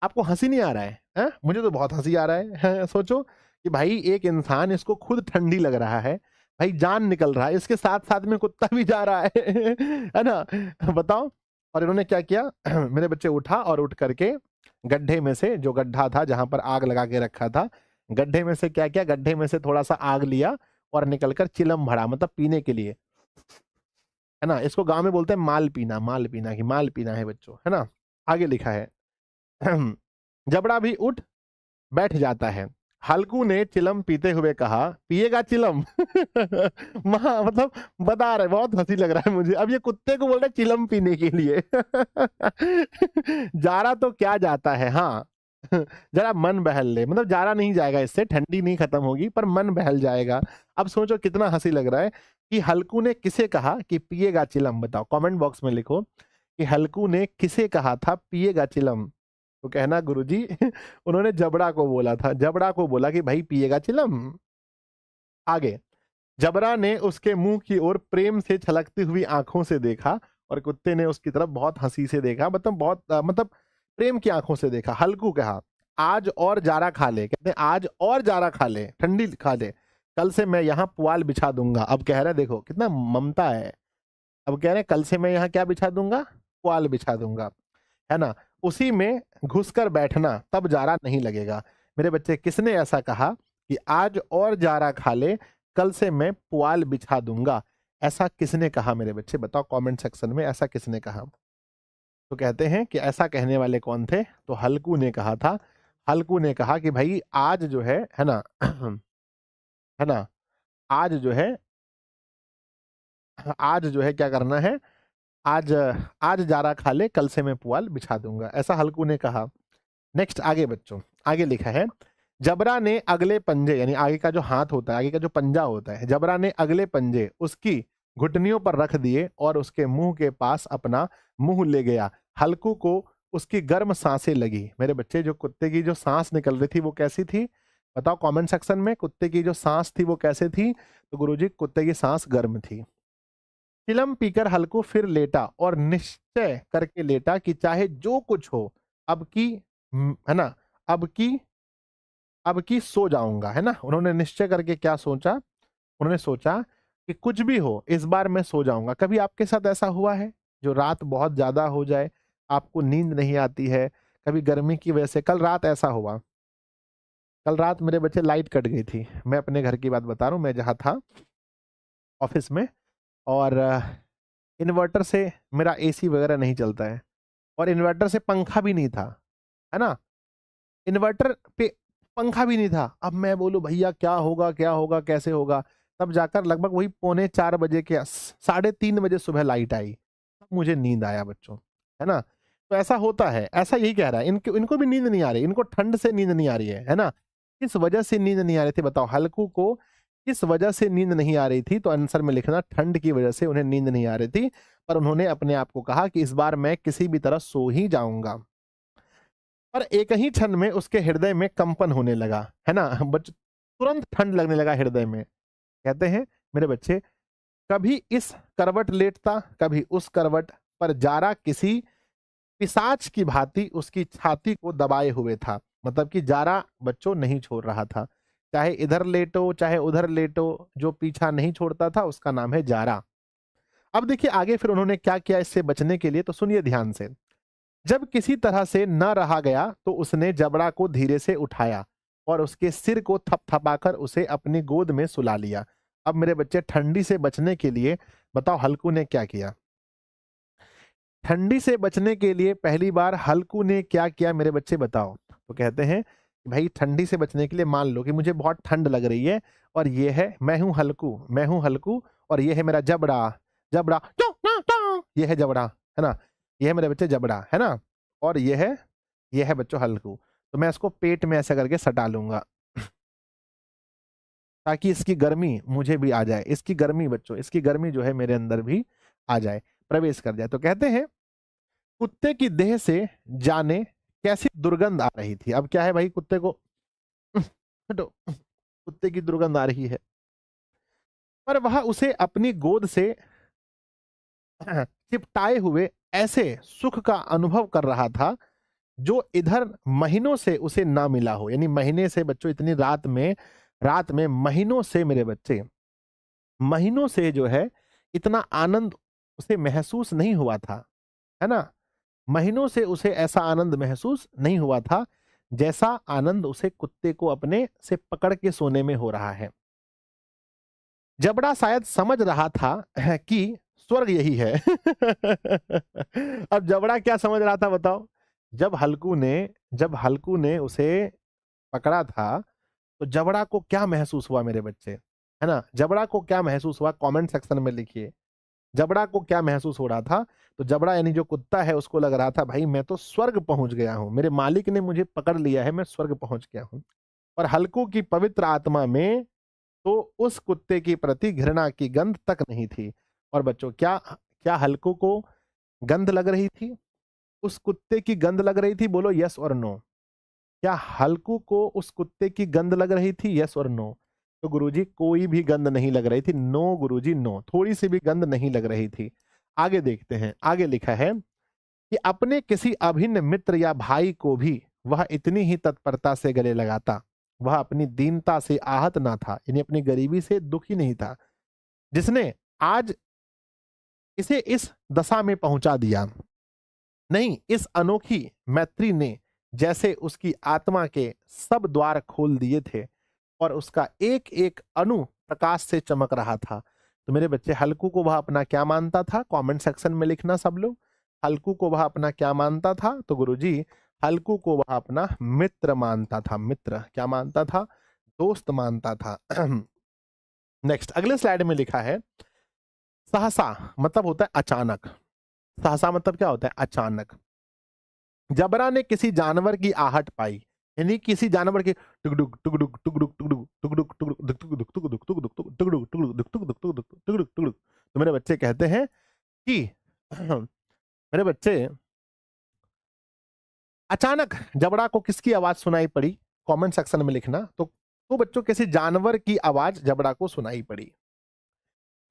आपको हंसी नहीं आ रहा है? मुझे तो बहुत हंसी आ रहा है। सोचो कि भाई एक इंसान, इसको खुद ठंडी लग रहा है, भाई जान निकल रहा है, इसके साथ साथ में कुत्ता भी जा रहा है। है ना, बताओ। और इन्होंने क्या किया? मेरे बच्चे उठा और उठ करके गड्ढे में से, जो गड्ढा था जहां पर आग लगा के रखा था, गड्ढे में से क्या किया? गड्ढे में से थोड़ा सा आग लिया और निकलकर चिलम भरा, मतलब पीने के लिए, है ना। इसको गांव में बोलते हैं माल पीना, माल पीना, कि माल पीना है बच्चों, है ना। आगे लिखा है जबड़ा भी उठ बैठ जाता है। हल्कू ने चिलम पीते हुए कहा, पिएगा चिलम? मतलब बता रहे, बहुत हंसी लग रहा है मुझे। अब ये कुत्ते को बोल रहे चिलम पीने के लिए। जारा तो क्या जाता है, हाँ। जरा मन बहल ले, मतलब जारा नहीं जाएगा इससे, ठंडी नहीं खत्म होगी, पर मन बहल जाएगा। अब सोचो कितना हंसी लग रहा है कि हल्कू ने किसे कहा कि पिएगा चिलम। बताओ कमेंट बॉक्स में लिखो कि हल्कू ने किसे कहा था पिएगा चिलम। तो कहना गुरुजी उन्होंने जबड़ा को बोला था, जबड़ा को बोला कि भाई पिएगा चिलम। आगे, जबरा ने उसके मुंह की ओर प्रेम से छलकती हुई आंखों से देखा और कुत्ते ने उसकी तरफ बहुत हंसी से देखा, मतलब बहुत मतलब प्रेम की आंखों से देखा। हल्कू कहा, आज और जारा खा ले। कहते हैं आज और जारा खा ले, ठंडी खा ले, कल से मैं यहाँ पुआल बिछा दूंगा। अब कह रहे देखो कितना ममता है। अब कह रहे कल से मैं यहाँ क्या बिछा दूंगा? पुआल बिछा दूंगा, है ना। उसी में घुसकर बैठना, तब जारा नहीं लगेगा। मेरे बच्चे किसने ऐसा कहा कि आज और जारा खा ले, कल से मैं पुआल बिछा दूंगा? ऐसा किसने कहा मेरे बच्चे? बताओ कमेंट सेक्शन में, ऐसा किसने कहा? तो कहते हैं कि ऐसा कहने वाले कौन थे? तो हल्कू ने कहा था। हल्कू ने कहा कि भाई आज जो है ना, है ना, आज जो है आज जो है क्या करना है, आज आज जारा खा ले, कल से मैं पुआल बिछा दूंगा, ऐसा हल्कू ने कहा। नेक्स्ट आगे बच्चों, आगे लिखा है, जबरा ने अगले पंजे, यानी आगे का जो हाथ होता है, आगे का जो पंजा होता है, जबरा ने अगले पंजे उसकी घुटनियों पर रख दिए और उसके मुंह के पास अपना मुंह ले गया। हल्कू को उसकी गर्म सांसें लगी। मेरे बच्चे, जो कुत्ते की जो सांस निकल रही थी वो कैसी थी, बताओ कमेंट सेक्शन में। कुत्ते की जो सांस थी वो कैसे थी, तो गुरुजी कुत्ते की सांस गर्म थी। चिलम पीकर हल्कू फिर लेटा और निश्चय करके लेटा कि चाहे जो कुछ हो, अब की है ना, अब की सो जाऊंगा, है ना। उन्होंने निश्चय करके क्या सोचा, उन्होंने सोचा कि कुछ भी हो इस बार मैं सो जाऊंगा। कभी आपके साथ ऐसा हुआ है जो रात बहुत ज्यादा हो जाए, आपको नींद नहीं आती है, कभी गर्मी की वजह से। कल रात ऐसा हुआ, कल रात मेरे बच्चे लाइट कट गई थी। मैं अपने घर की बात बता रहा हूँ, मैं जहाँ था ऑफिस में, और इन्वर्टर से मेरा एसी वगैरह नहीं चलता है, और इन्वर्टर से पंखा भी नहीं था, है ना। इन्वर्टर पे पंखा भी नहीं था। अब मैं बोलूं भैया क्या होगा, क्या होगा, कैसे होगा। तब जाकर लगभग वही 3:45 के 3:30 सुबह लाइट आई, तब मुझे नींद आया बच्चों, है ना। तो ऐसा होता है, ऐसा यही कह रहा है, इनको इनको भी नींद नहीं आ रही, इनको ठंड से नींद नहीं आ रही है ना। किस वजह से नींद नहीं आ रही थी बताओ, हल्कू को किस वजह से नींद नहीं आ रही थी, तो आंसर में लिखना ठंड की वजह से उन्हें नींद नहीं आ रही थी। पर उन्होंने अपने आप को कहा कि इस बार मैं किसी भी तरह सो ही जाऊंगा। पर एक ही क्षण में उसके हृदय में कंपन होने लगा, है ना। बच तुरंत ठंड लगने लगा हृदय में। कहते हैं मेरे बच्चे, कभी इस करवट लेटता, कभी उस करवट पर, जारा किसी पिशाच की भांति उसकी छाती को दबाए हुए था। मतलब कि जारा बच्चों नहीं छोड़ रहा था, चाहे इधर लेटो चाहे उधर लेटो, जो पीछा नहीं छोड़ता था उसका नाम है जारा। अब देखिए आगे फिर उन्होंने क्या किया इससे बचने के लिए, तो सुनिए ध्यान से। जब किसी तरह से न रहा गया तो उसने जबड़ा को धीरे से उठाया और उसके सिर को थपथपाकर उसे अपनी गोद में सुला लिया। अब मेरे बच्चे, ठंडी से बचने के लिए बताओ हल्कू ने क्या किया। ठंडी से बचने के लिए पहली बार हल्कू ने क्या किया मेरे बच्चे बताओ। तो कहते हैं कि भाई ठंडी से बचने के लिए, मान लो कि मुझे बहुत ठंड लग रही है, और ये है मैं हूं हल्कू, मैं हूं हल्कू, और ये है मेरा जबड़ा, जबड़ा ये है जबड़ा, है ना। ये है मेरे बच्चे जबड़ा, है ना। और ये है बच्चों हल्कू। तो मैं इसको पेट में ऐसा करके सटा लूंगा ताकि इसकी गर्मी मुझे भी आ जाए, इसकी गर्मी बच्चों, इसकी गर्मी जो है मेरे अंदर भी आ जाए, प्रवेश कर जाए। तो कहते हैं कुत्ते की देह से जाने कैसी दुर्गंध आ रही थी। अब क्या है भाई, कुत्ते को हटो, कुत्ते की दुर्गंध आ रही है, पर वह उसे अपनी गोद से चिपटाए हुए ऐसे सुख का अनुभव कर रहा था जो इधर महीनों से उसे ना मिला हो। यानी महीने से बच्चों, इतनी रात में महीनों से मेरे बच्चे, महीनों से जो है इतना आनंद उसे महसूस नहीं हुआ था, है ना। महीनों से उसे ऐसा आनंद महसूस नहीं हुआ था जैसा आनंद उसे कुत्ते को अपने से पकड़ के सोने में हो रहा है। जबड़ा शायद समझ रहा था कि स्वर्ग यही है। अब जबड़ा क्या समझ रहा था बताओ। जब हल्कू ने उसे पकड़ा था, तो जबड़ा को क्या महसूस हुआ मेरे बच्चे, है ना। जबड़ा को क्या महसूस हुआ कमेंट सेक्शन में लिखिए। जबड़ा को क्या महसूस हो रहा था। तो जबड़ा यानी जो कुत्ता है, उसको लग रहा था भाई मैं तो स्वर्ग पहुंच गया हूं, मेरे मालिक ने मुझे पकड़ लिया है, मैं स्वर्ग पहुंच गया हूं। और हल्कू की पवित्र आत्मा में तो उस कुत्ते की प्रति घृणा की गंध तक नहीं थी। और बच्चों, क्या क्या हल्कू को गंध लग रही थी, उस कुत्ते की गंध लग रही थी, बोलो यस और नो। क्या हल्कू को उस कुत्ते की गंध लग रही थी, यस और नो। तो गुरुजी कोई भी गंध नहीं लग रही थी, नो गुरुजी नो, थोड़ी सी भी गंध नहीं लग रही थी। आगे देखते हैं, आगे लिखा है कि अपने किसी अभिन्न मित्र या भाई को भी वह इतनी ही तत्परता से गले लगाता। वह अपनी दीनता से आहत ना था, यानी अपनी गरीबी से दुखी नहीं था, जिसने आज इसे इस दशा में पहुंचा दिया। नहीं, इस अनोखी मैत्री ने जैसे उसकी आत्मा के सब द्वार खोल दिए थे और उसका एक एक अणु प्रकाश से चमक रहा था। तो मेरे बच्चे, हल्कू को वह अपना क्या मानता था, कमेंट सेक्शन में लिखना सब लोग। हल्कू को वह अपना क्या मानता था, तो गुरुजी हल्कू को वह अपना मित्र मानता था। मित्र क्या मानता था, दोस्त मानता था। नेक्स्ट अगले स्लाइड में लिखा है, सहसा मतलब होता है अचानक। सहसा मतलब क्या होता है? अचानक। जबरा ने किसी जानवर की आहट पाई, यानी किसी जानवर की टुकड़ुक टुकड़ुक टुकड़ुक टुकड़ुक टुकड़ुक टुकड़ुक दुक टुक दुक टुक दुक टुक दुक टुक टुकड़ुक टुकड़ुक दुक टुक दुक टुक दुक टुकड़ुक टुकड़ुक। तो मेरे बच्चे कहते हैं कि मेरे बच्चे अचानक जबड़ा को किसकी आवाज सुनाई पड़ी? कमेंट सेक्शन में लिखना। तो बच्चों किसी जानवर की आवाज जबड़ा को सुनाई पड़ी।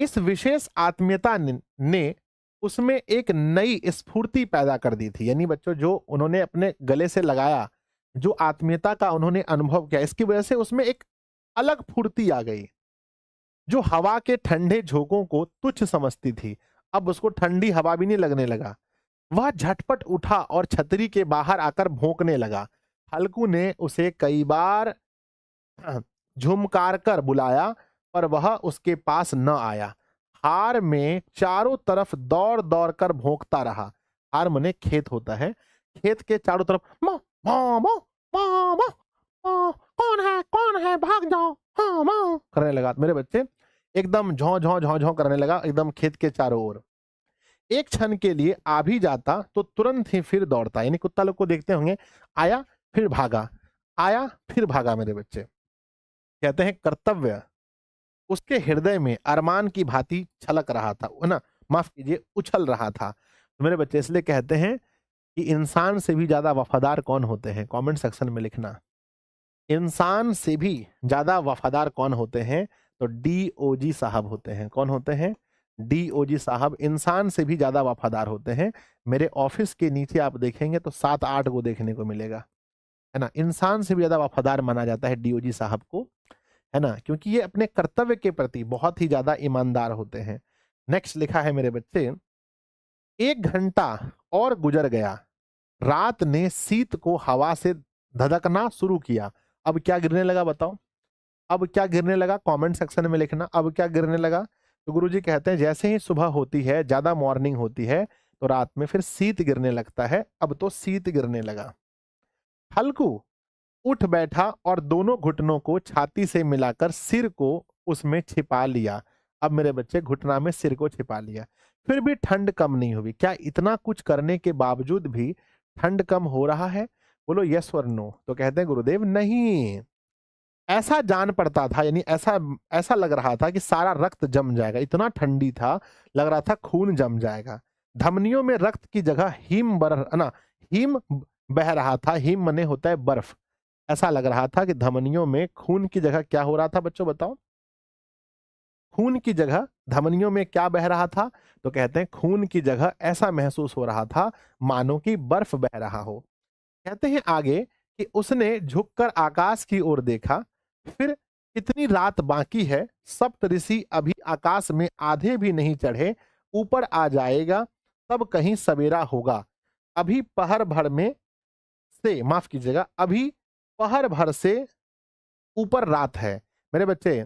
इस विशेष आत्मीयता ने उसमें एक नई स्फूर्ति पैदा कर दी थी, यानी बच्चों जो उन्होंने अपने गले से लगाया, जो आत्मीयता का उन्होंने अनुभव किया, इसकी वजह से उसमें एक अलग फुर्ती आ गई। जो हवा के ठंडे झोंकों को तुच्छ समझती थी, अब उसको ठंडी हवा भी नहीं लगने लगा। वह झटपट उठा और छतरी के बाहर आकर भौंकने लगा। हल्कू ने उसे कई बार झुमकार कर बुलाया, पर वह उसके पास न आया। हार में चारों तरफ दौड़ दौड़ कर भौंकता रहा। हार मने खेत होता है। खेत के चारों तरफ मो मो मो मो मो मो, कौन है भाग जाओ, हाँ मो करने लगा। मेरे बच्चे एकदम झौ झौ झौ झौ करने लगा, एकदम खेत के चारों ओर। एक क्षण के लिए आ भी जाता तो तुरंत ही फिर दौड़ता, यानी कुत्ता लोग को देखते होंगे, आया फिर भागा, आया फिर भागा। मेरे बच्चे कहते हैं कर्तव्य उसके हृदय में अरमान की भांति छलक रहा था, है ना, माफ कीजिए उछल रहा था। तो मेरे बच्चे इसलिए कहते हैं कि इंसान से भी ज्यादा वफादार कौन होते हैं? कमेंट सेक्शन में लिखना। इंसान से भी ज्यादा वफादार कौन होते हैं? तो डीओजी साहब होते हैं। कौन होते हैं? डीओजी साहब इंसान से भी ज्यादा वफादार होते हैं। मेरे ऑफिस के नीचे आप देखेंगे तो 7-8 को देखने को मिलेगा, है ना। इंसान से भी ज्यादा वफादार माना जाता है डीओजी साहब को, है ना, क्योंकि ये अपने कर्तव्य के प्रति बहुत ही ज्यादा ईमानदार होते हैं। नेक्स्ट लिखा है मेरे बच्चे, 1 घंटा और गुजर गया। रात ने शीत को हवा से धधकना शुरू किया। अब क्या गिरने लगा बताओ? अब क्या गिरने लगा? कमेंट सेक्शन में लिखना। अब क्या गिरने लगा? तो गुरुजी कहते हैं जैसे ही सुबह होती है, ज्यादा मॉर्निंग होती है, तो रात में फिर शीत गिरने लगता है। अब तो शीत गिरने लगा। हल्कू उठ बैठा और दोनों घुटनों को छाती से मिलाकर सिर को उसमें छिपा लिया। अब मेरे बच्चे घुटना में सिर को छिपा लिया, फिर भी ठंड कम नहीं हुई। क्या इतना कुछ करने के बावजूद भी ठंड कम हो रहा है? बोलो यस और नो। तो कहते हैं गुरुदेव नहीं, ऐसा जान पड़ता था, यानी ऐसा ऐसा लग रहा था कि सारा रक्त जम जाएगा। इतना ठंडी था, लग रहा था खून जम जाएगा। धमनियों में रक्त की जगह हिम बर ना हिम बह रहा था। हिम मने होता है बर्फ। ऐसा लग रहा था कि धमनियों में खून की जगह क्या हो रहा था? बच्चों बताओ, खून की जगह धमनियों में क्या बह रहा था? तो कहते हैं खून की जगह ऐसा महसूस हो रहा था मानो कि बर्फ बह रहा हो। कहते हैं आगे कि उसने झुककर आकाश की ओर देखा। फिर इतनी रात बाकी है, सप्तऋषि अभी आकाश में आधे भी नहीं चढ़े, ऊपर आ जाएगा तब कहीं सवेरा होगा। अभी पहर भर में से माफ कीजिएगा, अभी पहर भर से ऊपर रात है। मेरे बच्चे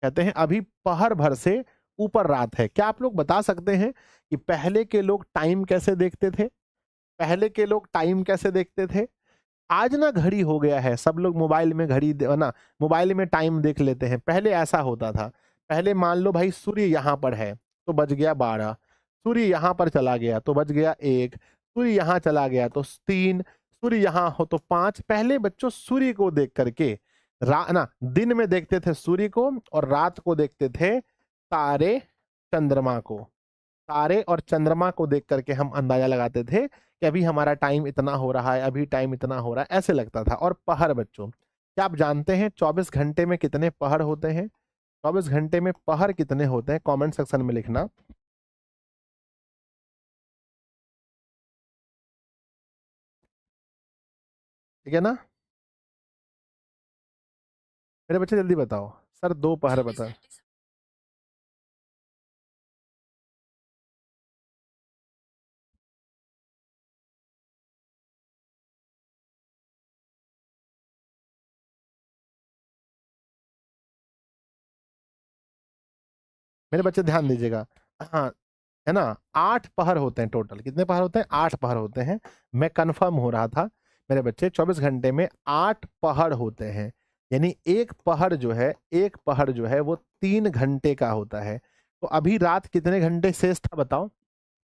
कहते हैं अभी पहर भर से ऊपर रात है। क्या आप लोग बता सकते हैं कि पहले के लोग टाइम कैसे देखते थे? पहले के लोग टाइम कैसे देखते थे? आज ना घड़ी हो गया है, सब लोग मोबाइल में घड़ी ना मोबाइल में टाइम देख लेते हैं। पहले ऐसा होता था। पहले मान लो भाई सूर्य यहाँ पर है तो बज गया 12, सूर्य यहाँ पर चला गया तो बज गया 1, सूर्य यहाँ चला गया तो 3, सूर्य यहाँ हो तो 5। पहले बच्चों सूर्य को देख करके ना दिन में देखते थे सूर्य को, और रात को देखते थे तारे चंद्रमा को। तारे और चंद्रमा को देख करके हम अंदाजा लगाते थे कि अभी हमारा टाइम इतना हो रहा है, अभी टाइम इतना हो रहा है, ऐसे लगता था। और पहर बच्चों, क्या आप जानते हैं 24 घंटे में कितने पहर होते हैं? 24 घंटे में पहर कितने होते हैं? कमेंट सेक्शन में लिखना। ठीक है ना? मेरे बच्चे जल्दी बताओ। सर 2 पहर बता। मेरे बच्चे ध्यान दीजिएगा। हाँ, है ना, 8 पहर होते हैं टोटल। कितने पहर होते हैं? 8 पहर होते हैं। मैं कंफर्म हो रहा था। मेरे बच्चे 24 घंटे में 8 पहर होते हैं, यानी एक पहर जो है वो 3 घंटे का होता है। तो अभी रात कितने घंटे शेष था बताओ,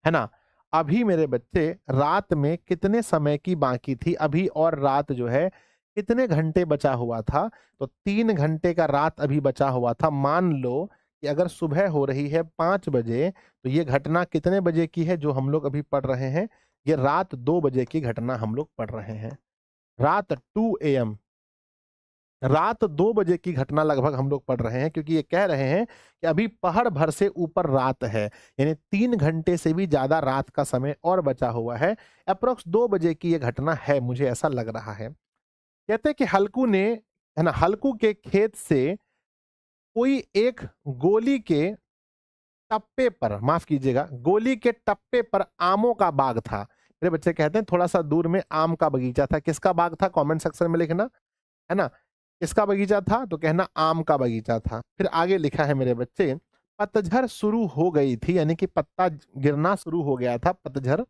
है ना? अभी मेरे बच्चे रात में कितने समय की बाकी थी, अभी और रात जो है कितने घंटे बचा हुआ था? तो 3 घंटे का रात अभी बचा हुआ था। मान लो कि अगर सुबह हो रही है 5 बजे, तो ये घटना कितने बजे की है जो हम लोग अभी पढ़ रहे हैं? ये रात 2 बजे की घटना हम लोग पढ़ रहे हैं। रात 2 एएम, रात 2 बजे की घटना लगभग हम लोग पढ़ रहे हैं, क्योंकि ये कह रहे हैं कि अभी पहर भर से ऊपर रात है, यानी 3 घंटे से भी ज़्यादा रात का समय और बचा हुआ है। एप्रोक्स 2 बजे की ये घटना है, मुझे ऐसा लग रहा है। कहते हैं कि हल्कू ने, है ना, हल्कू के खेत से कोई एक गोली के टप्पे पर, माफ कीजिएगा, गोली के टप्पे पर आमों का बाग था। मेरे बच्चे कहते हैं थोड़ा सा दूर में आम का बगीचा था। किसका बाग था? कमेंट सेक्शन में लिखना, है ना? किसका बगीचा था? तो कहना आम का बगीचा था। फिर आगे लिखा है मेरे बच्चे, पतझड़ शुरू हो गई थी, यानी कि पत्ता गिरना शुरू हो गया था, पतझड़।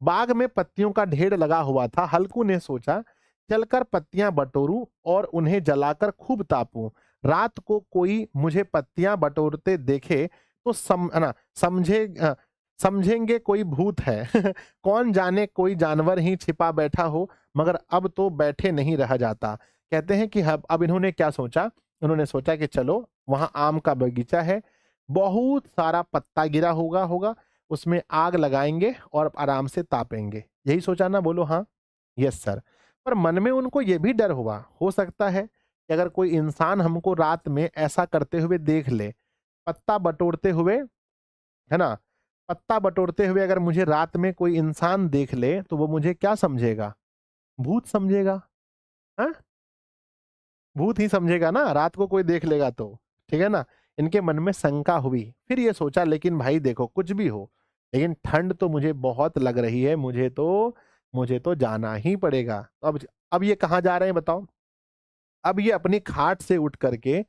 बाग में पत्तियों का ढेर लगा हुआ था। हल्कू ने सोचा, चलकर पत्तियां बटोरूं और उन्हें जलाकर खूब तापूं। रात को कोई मुझे पत्तियां बटोरते देखे तो है ना, समझेंगे कोई भूत है। कौन जाने कोई जानवर ही छिपा बैठा हो, मगर अब तो बैठे नहीं रहा जाता। कहते हैं कि अब इन्होंने क्या सोचा? उन्होंने सोचा कि चलो, वहां आम का बगीचा है, बहुत सारा पत्ता गिरा होगा, उसमें आग लगाएंगे और आराम से तापेंगे। यही सोचा ना? बोलो हाँ। Yes sir. पर मन में उनको ये भी डर हुआ, हो सकता है कि अगर कोई इंसान हमको रात में ऐसा करते हुए देख ले, पत्ता बटोरते हुए, है ना, पत्ता बटोरते हुए अगर मुझे रात में कोई इंसान देख ले, तो वो मुझे क्या समझेगा? भूत समझेगा। हाँ, भूत ही समझेगा ना, रात को कोई देख लेगा तो। ठीक है ना? इनके मन में शंका हुई। फिर ये सोचा, लेकिन भाई देखो, कुछ भी हो, लेकिन ठंड तो मुझे बहुत लग रही है, मुझे तो जाना ही पड़ेगा। तो अब ये कहाँ जा रहे हैं बताओ? अब ये अपनी खाट से उठ करके,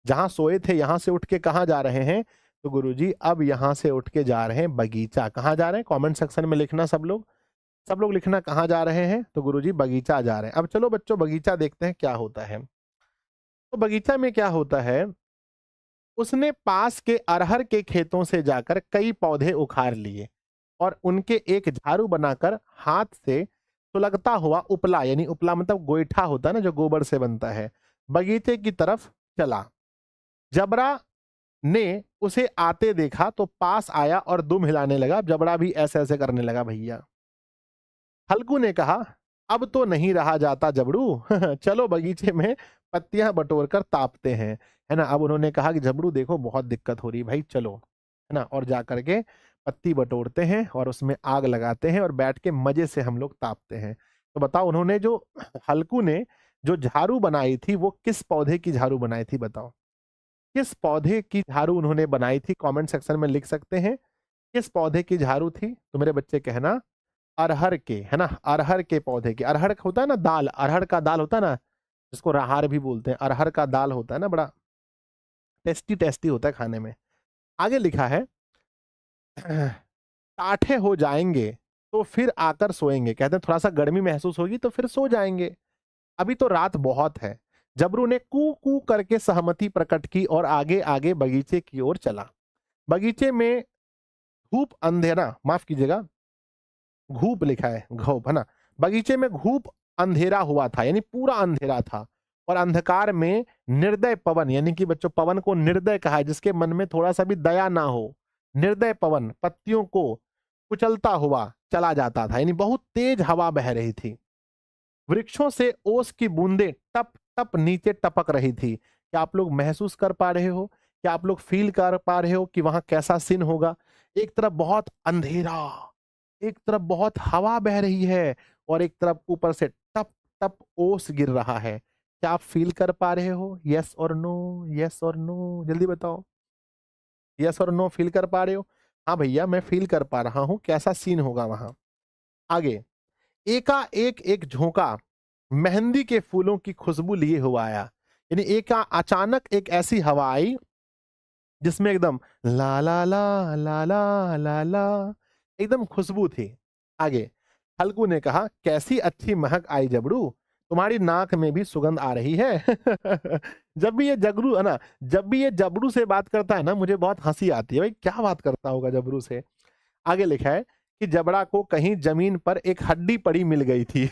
जहां सोए थे यहां से उठ के कहाँ जा रहे हैं? तो गुरुजी अब यहां से उठ के जा रहे हैं बगीचा। कहाँ जा रहे हैं? कमेंट सेक्शन में लिखना सब लोग लिखना कहाँ जा रहे हैं? तो गुरुजी बगीचा जा रहे हैं। अब चलो बच्चों, बगीचा देखते हैं क्या होता है। तो बगीचा में क्या होता है? उसने पास के अरहर के खेतों से जाकर कई पौधे उखाड़ लिए और उनके एक झाड़ू बनाकर हाथ से सुलगता हुआ उपला, यानी उपला मतलब गोईठा होता है ना, जो गोबर से बनता है, बगीचे की तरफ चला। जबरा ने उसे आते देखा तो पास आया और दुम हिलाने लगा। जबड़ा भी ऐसे ऐसे करने लगा भैया। हल्कू ने कहा, अब तो नहीं रहा जाता जबड़ू। चलो बगीचे में पत्तियां बटोर कर तापते हैं, है ना? अब उन्होंने कहा कि जबड़ू देखो बहुत दिक्कत हो रही है भाई, चलो, है ना? और जा करके पत्ती बटोरते हैं और उसमें आग लगाते हैं और बैठ के मजे से हम लोग तापते हैं। तो बताओ, उन्होंने जो हल्कू ने जो झाड़ू बनाई थी, वो किस पौधे की झाड़ू बनाई थी बताओ? किस पौधे की झाड़ू उन्होंने बनाई थी? कमेंट सेक्शन में लिख सकते हैं। किस पौधे की झाड़ू थी? तो मेरे बच्चे कहना अरहर के, है ना, अरहर के पौधे की। अरहर होता है ना दाल, अरहर का दाल होता है ना, जिसको राहर भी बोलते हैं, अरहर का दाल होता है ना, बड़ा टेस्टी टेस्टी होता है खाने में। आगे लिखा है, टाठे हो जाएंगे तो फिर आकर सोएंगे। कहते हैं थोड़ा सा गर्मी महसूस होगी तो फिर सो जाएंगे, अभी तो रात बहुत है। जबरू ने कू कू करके सहमति प्रकट की और आगे आगे बगीचे की ओर चला। बगीचे में धूप अंधेरा, माफ कीजिएगा, घूप लिखा है, घूप, है ना? बगीचे में घूप अंधेरा हुआ था, यानी पूरा अंधेरा था, और अंधकार में निर्दय पवन, यानी कि बच्चों पवन को निर्दय कहा है, जिसके मन में थोड़ा सा भी दया ना हो। निर्दय पवन पत्तियों को कुचलता हुआ चला जाता था, यानी बहुत तेज हवा बह रही थी। वृक्षों से ओस की बूंदें टप टप नीचे टपक रही थी। क्या आप लोग महसूस कर पा रहे हो? क्या आप लोग फील कर पा रहे हो कि वहां कैसा सीन होगा? एक तरफ बहुत अंधेरा, एक तरफ बहुत हवा बह रही है, और एक तरफ ऊपर से टप टप ओस गिर रहा है। क्या आप फील कर पा रहे हो? यस और नो, यस और नो, जल्दी बताओ। यस और नो फील कर पा रहे हो? हाँ भैया, मैं फील कर पा रहा हूं कैसा सीन होगा वहां। आगे, एकाएक एक झोंका मेहंदी के फूलों की खुशबू लिए हुआ आया, यानी एक अचानक एक ऐसी हवा आई जिसमें एकदम ला ला ला ला ला ला ला एकदम खुशबू थी। आगे, हल्कू ने कहा, कैसी अच्छी महक आई जबड़ू, तुम्हारी नाक में भी सुगंध आ रही है। जब भी ये जगरू है ना, जब भी ये जबरू से बात करता है ना, मुझे बहुत हंसी आती है। भाई क्या बात करता होगा जबरू से। आगे लिखा है कि जबड़ा को कहीं जमीन पर एक हड्डी पड़ी मिल गई थी।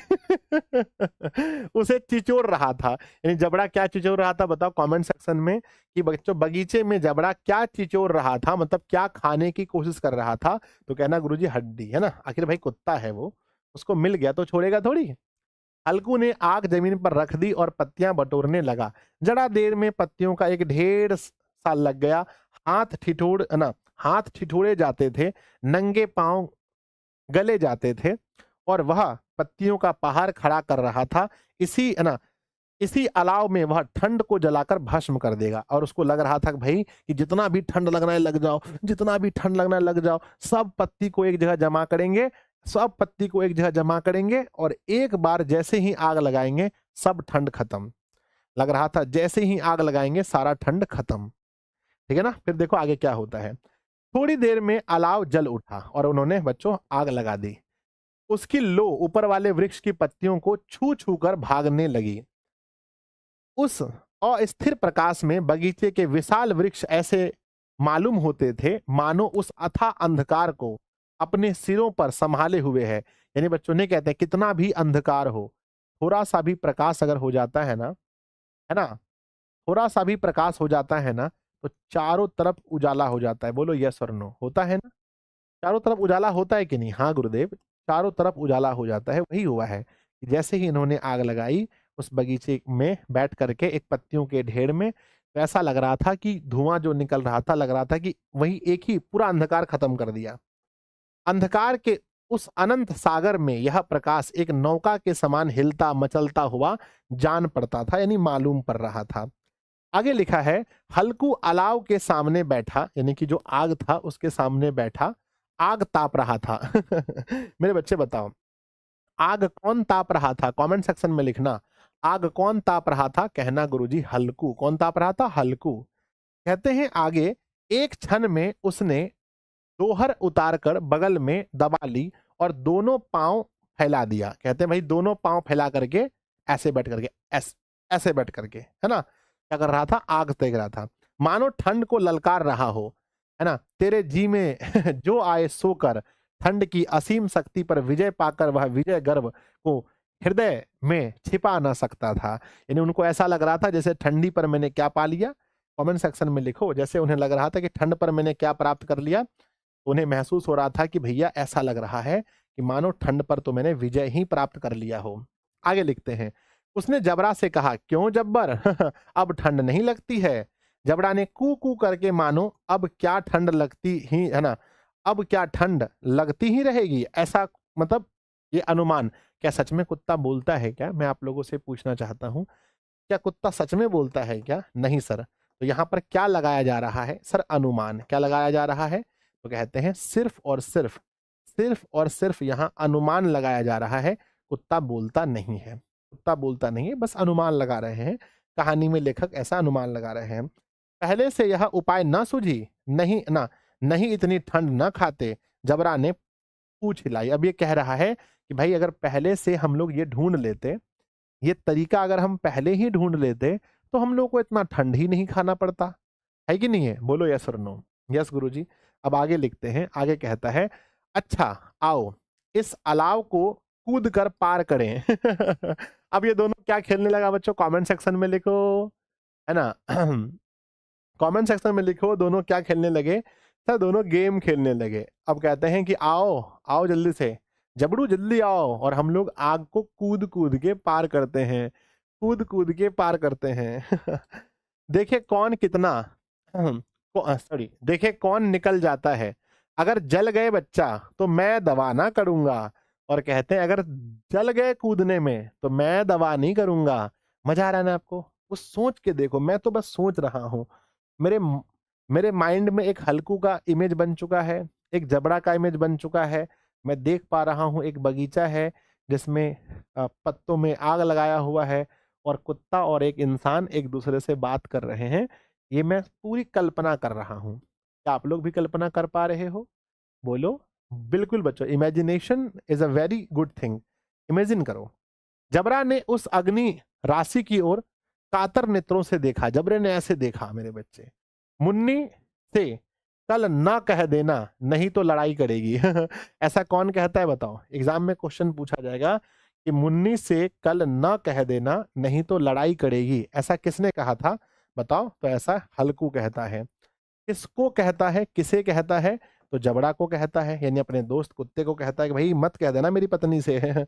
उसे चिचोर रहा था। यानी जबड़ा क्या चिचोर रहा था बताओ कमेंट सेक्शन में, कि बच्चों बगीचे में जबड़ा क्या चिचोर रहा था, मतलब क्या खाने की कोशिश कर रहा था। तो कहना गुरुजी हड्डी, है ना, आखिर भाई कुत्ता है वो, उसको मिल गया तो छोड़ेगा थोड़ी। हल्कू ने आग जमीन पर रख दी और पत्तियां बटोरने लगा। जरा देर में पत्तियों का एक ढेर सा लग गया। हाथ ठिठुर ना हाथ ठिठुरे जाते थे, नंगे पांव गले जाते थे, और वह पत्तियों का पहाड़ खड़ा कर रहा था। इसी है ना इसी अलाव में वह ठंड को जलाकर भस्म कर देगा। और उसको लग रहा था कि भाई कि जितना भी ठंड लगना है लग जाओ, जितना भी ठंड लगना है लग जाओ, सब पत्ती को एक जगह जमा करेंगे, सब पत्ती को एक जगह जमा करेंगे, और एक बार जैसे ही आग लगाएंगे सब ठंड खत्म। लग रहा था जैसे ही आग लगाएंगे सारा ठंड खत्म। ठीक है ना। फिर देखो आगे क्या होता है। थोड़ी देर में अलाव जल उठा और उन्होंने बच्चों आग लगा दी। उसकी लो ऊपर वाले वृक्ष की पत्तियों को छू छू कर भागने लगी। उस अस्थिर प्रकाश में बगीचे के विशाल वृक्ष ऐसे मालूम होते थे मानो उस अथाह अंधकार को अपने सिरों पर संभाले हुए है। यानी बच्चों ने कहते हैं कितना भी अंधकार हो, थोड़ा सा भी प्रकाश अगर हो जाता है ना, थोड़ा सा भी प्रकाश हो जाता है ना, तो चारों तरफ उजाला हो जाता है। बोलो यस और नो, होता है ना। चारों तरफ उजाला होता है कि नहीं? हाँ गुरुदेव, चारों तरफ उजाला हो जाता है। वही हुआ है कि जैसे ही इन्होंने आग लगाई उस बगीचे में बैठ करके एक पत्तियों के ढेर में, तो ऐसा लग रहा था कि धुआं जो निकल रहा था, लग रहा था कि वही एक ही पूरा अंधकार खत्म कर दिया। अंधकार के उस अनंत सागर में यह प्रकाश एक नौका के समान हिलता मचलता हुआ जान पड़ता था, यानी मालूम पड़ रहा था। आगे लिखा है, हल्कू अलाव के सामने बैठा, यानी कि जो आग था उसके सामने बैठा, आग ताप रहा था। मेरे बच्चे बताओ, आग कौन ताप रहा था? कमेंट सेक्शन में लिखना। आग कौन ताप रहा था? कहना गुरुजी हल्कू। कौन ताप रहा था? हल्कू। कहते हैं आगे, एक क्षण में उसने दोहर उतारकर बगल में दबा ली और दोनों पांव फैला दिया। कहते हैं भाई दोनों पांव फैला करके ऐसे बैठ करके, ऐसे बैठ करके, है ना, क्या कर रहा था? आग तेज रहा था। मानो ठंड को ललकार रहा हो, है ना, तेरे जी में जो आए सो कर। ठंड की असीम शक्ति पर विजय पाकर वह विजय गर्व को हृदय में छिपा ना सकता था। यानी उनको ऐसा लग रहा था जैसे ठंडी पर मैंने क्या पा लिया। कमेंट सेक्शन में लिखो, जैसे उन्हें लग रहा था कि ठंड पर मैंने क्या प्राप्त कर लिया। तो उन्हें महसूस हो रहा था कि भैया ऐसा लग रहा है कि मानो ठंड पर तो मैंने विजय ही प्राप्त कर लिया हो। आगे लिखते हैं, उसने जबरा से कहा, क्यों जब्बर? अब ठंड नहीं लगती है? जबड़ा ने कू कू करके मानो अब क्या ठंड लगती ही है ना, अब क्या ठंड लगती ही रहेगी, ऐसा मतलब ये अनुमान। क्या सच में कुत्ता बोलता है क्या? मैं आप लोगों से पूछना चाहता हूं, क्या कुत्ता सच में बोलता है क्या? नहीं सर। तो यहाँ पर क्या लगाया जा रहा है सर? अनुमान। क्या लगाया जा रहा है? तो कहते हैं सिर्फ और सिर्फ यहाँ अनुमान लगाया जा रहा है। कुत्ता बोलता नहीं है, कुत्ता बोलता नहीं है, बस अनुमान लगा रहे हैं। कहानी में लेखक ऐसा अनुमान लगा रहे हैं। पहले से यह उपाय ना सूझी? नहीं इतनी ठंड ना खाते। जबरा ने पूछ हिलाई। अब ये कह रहा है कि भाई अगर पहले से हम लोग ये ढूंढ लेते, ये तरीका अगर हम पहले ही ढूंढ लेते, तो हम लोग को इतना ठंड ही नहीं खाना पड़ता। है कि नहीं है? बोलो यस और नो। यस गुरुजी। अब आगे लिखते हैं। आगे कहता है, अच्छा आओ इस अलाव को कूद कर पार करें। अब ये दोनों क्या खेलने लगा बच्चों? कमेंट सेक्शन में लिखो, है ना। कमेंट सेक्शन में लिखो दोनों क्या खेलने लगे। सर दोनों गेम खेलने लगे। अब कहते हैं कि आओ आओ जल्दी से, जबड़ू जल्दी आओ, और हम लोग आग को कूद कूद के पार करते हैं, कूद कूद के पार करते हैं। देखे कौन कितना सॉरी, देखे कौन निकल जाता है। अगर जल गए बच्चा तो मैं दवा ना करूंगा। और कहते हैं अगर जल गए कूदने में तो मैं दवा नहीं करूंगा। मजा आ रहा है ना आपको? उस सोच के देखो, मैं तो बस सोच रहा हूं। मेरे मेरे माइंड में एक हल्कू का इमेज बन चुका है, एक जबड़ा का इमेज बन चुका है। मैं देख पा रहा हूं एक बगीचा है जिसमें पत्तों में आग लगाया हुआ है, और कुत्ता और एक इंसान एक दूसरे से बात कर रहे हैं। ये मैं पूरी कल्पना कर रहा हूं। क्या आप लोग भी कल्पना कर पा रहे हो? बोलो। बिल्कुल बच्चों, imagination is a very good thing. Imagine करो, जबरा ने उस अग्नि राशि की ओर कातर नेत्रों से देखा। जबरे ने ऐसे देखा मेरे बच्चे। मुन्नी से कल ना कह देना नहीं तो लड़ाई करेगी। ऐसा कौन कहता है बताओ? एग्जाम में क्वेश्चन पूछा जाएगा कि मुन्नी से कल ना कह देना नहीं तो लड़ाई करेगी, ऐसा किसने कहा था बताओ? तो ऐसा हल्कू कहता है। किसको कहता है, किसे कहता है? तो जबड़ा को कहता है, यानी अपने दोस्त कुत्ते को कहता है कि भाई मत कह देना मेरी पत्नी से।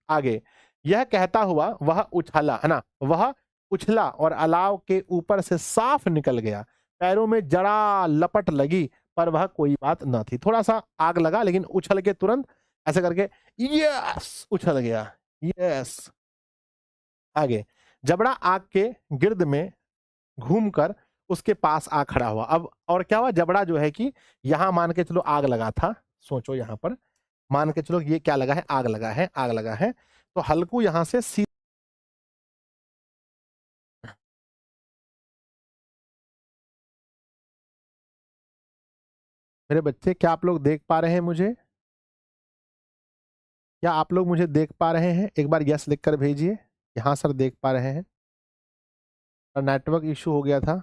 आगे, यह कहता हुआ वह उछला, है ना, वह उछला और अलाव के ऊपर से साफ निकल गया। पैरों में जड़ा लपट लगी पर वह कोई बात न थी। थोड़ा सा आग लगा लेकिन उछल के तुरंत ऐसे करके यस उछल गया। यस। आगे, जबड़ा आग के गिर्द में घूमकर उसके पास आ खड़ा हुआ। अब और क्या हुआ? जबड़ा जो है कि यहां मान के चलो आग लगा था, सोचो यहां पर मान के चलो ये क्या लगा है? आग लगा है, आग लगा है। तो हल्कू यहां से मेरे बच्चे, क्या आप लोग देख पा रहे हैं मुझे? क्या आप लोग मुझे देख पा रहे हैं? एक बार यस लिखकर भेजिए। हाँ सर देख पा रहे हैं। और नेटवर्क इशू हो गया था।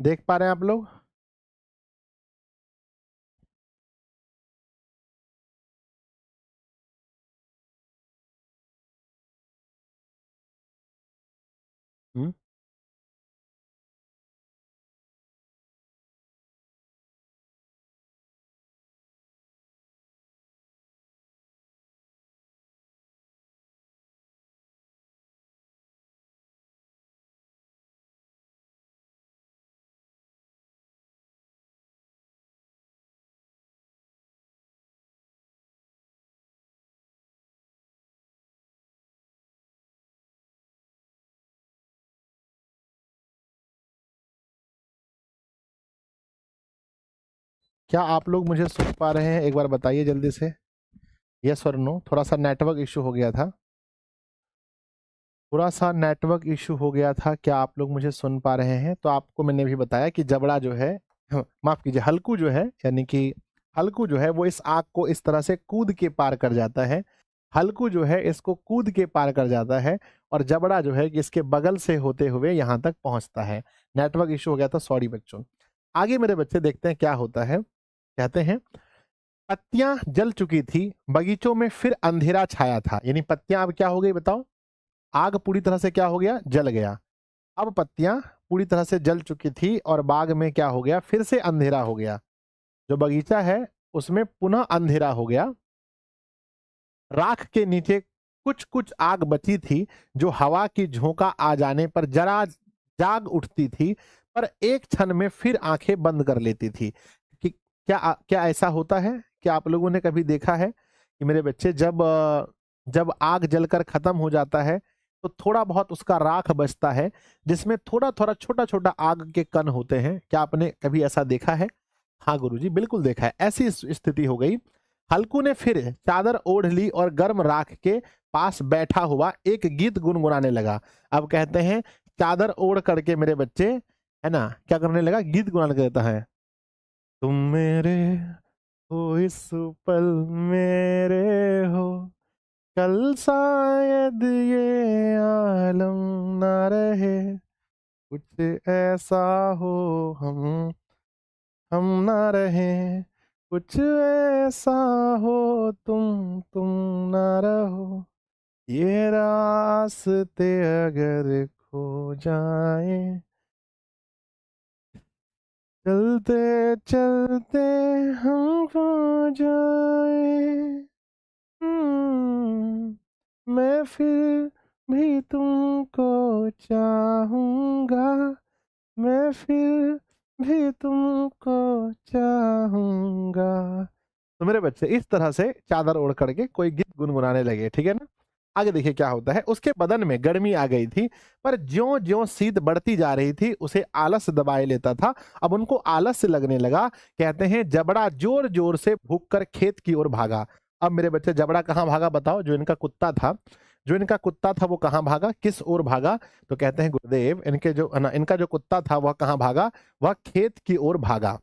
देख पा रहे हैं आप लोग? हम्म। क्या आप लोग मुझे सुन पा रहे हैं? एक बार बताइए जल्दी से, यस और नो। थोड़ा सा नेटवर्क इशू हो गया था, थोड़ा सा नेटवर्क इशू हो गया था। क्या आप लोग मुझे सुन पा रहे हैं? तो आपको मैंने भी बताया कि जबड़ा जो है, माफ कीजिए, हल्कू जो है, यानी कि हल्कू जो है वो इस आग को इस तरह से कूद के पार कर जाता है। हल्कू जो है इसको कूद के पार कर जाता है और जबड़ा जो है कि इसके बगल से होते हुए यहां तक पहुंचता है। नेटवर्क इशू हो गया था, सॉरी बच्चों। आगे मेरे बच्चे देखते हैं क्या होता है। कहते हैं पत्तियां जल चुकी थी, बगीचों में फिर अंधेरा छाया था। यानी पत्तियां अब क्या हो गई बताओ? आग पूरी तरह से क्या हो गया? जल गया। अब पत्तियां पूरी तरह से जल चुकी थी और बाग में क्या हो गया? फिर से अंधेरा हो गया। जो बगीचा है उसमें पुनः अंधेरा हो गया। राख के नीचे कुछ कुछ आग बची थी जो हवा की झोंका आ जाने पर जरा जाग उठती थी, पर एक क्षण में फिर आंखें बंद कर लेती थी। कि क्या ऐसा होता है? क्या आप लोगों ने कभी देखा है कि मेरे बच्चे जब आग जलकर खत्म हो जाता है तो थोड़ा बहुत उसका राख बचता है जिसमें थोड़ा थोड़ा छोटा छोटा आग के कण होते हैं? क्या आपने कभी ऐसा देखा है? हाँ गुरुजी, बिल्कुल देखा है। ऐसी स्थिति हो गई। हल्कू ने फिर चादर ओढ़ ली और गर्म राख के पास बैठा हुआ एक गीत गुनगुनाने लगा। अब कहते हैं चादर ओढ़ करके मेरे बच्चे, है ना, क्या करने लगा? गीत गुनगुनाने देता है। तुम मेरे हो इस पल, मेरे हो कल, शायद ये आलम ना रहे, कुछ ऐसा हो हम ना रहे, कुछ ऐसा हो तुम ना रहो, ये रास्ते अगर खो जाए, चलते चलते हम खो जाए, मैं फिर भी तुमको चाहूंगा, मैं फिर भी तुमको चाहूंगा। तो मेरे बच्चे इस तरह से चादर ओढ़ करके कोई गीत गुनगुनाने लगे, ठीक है ना। आगे देखिए क्या होता है। उसके बदन में गर्मी आ गई थी, पर ज्यों ज्यों शीत बढ़ती जा रही थी उसे आलस दबाए लेता था। अब उनको आलस से लगने लगा। कहते हैं जबड़ा जोर जोर से भूख कर खेत की ओर भागा। अब मेरे बच्चे जबड़ा कहाँ भागा बताओ? जो इनका कुत्ता था, जो इनका कुत्ता था वो कहाँ भागा, किस ओर भागा? तो कहते हैं गुरुदेव इनके जो है ना, इनका जो कुत्ता था वह कहाँ भागा? वह खेत की ओर भागा।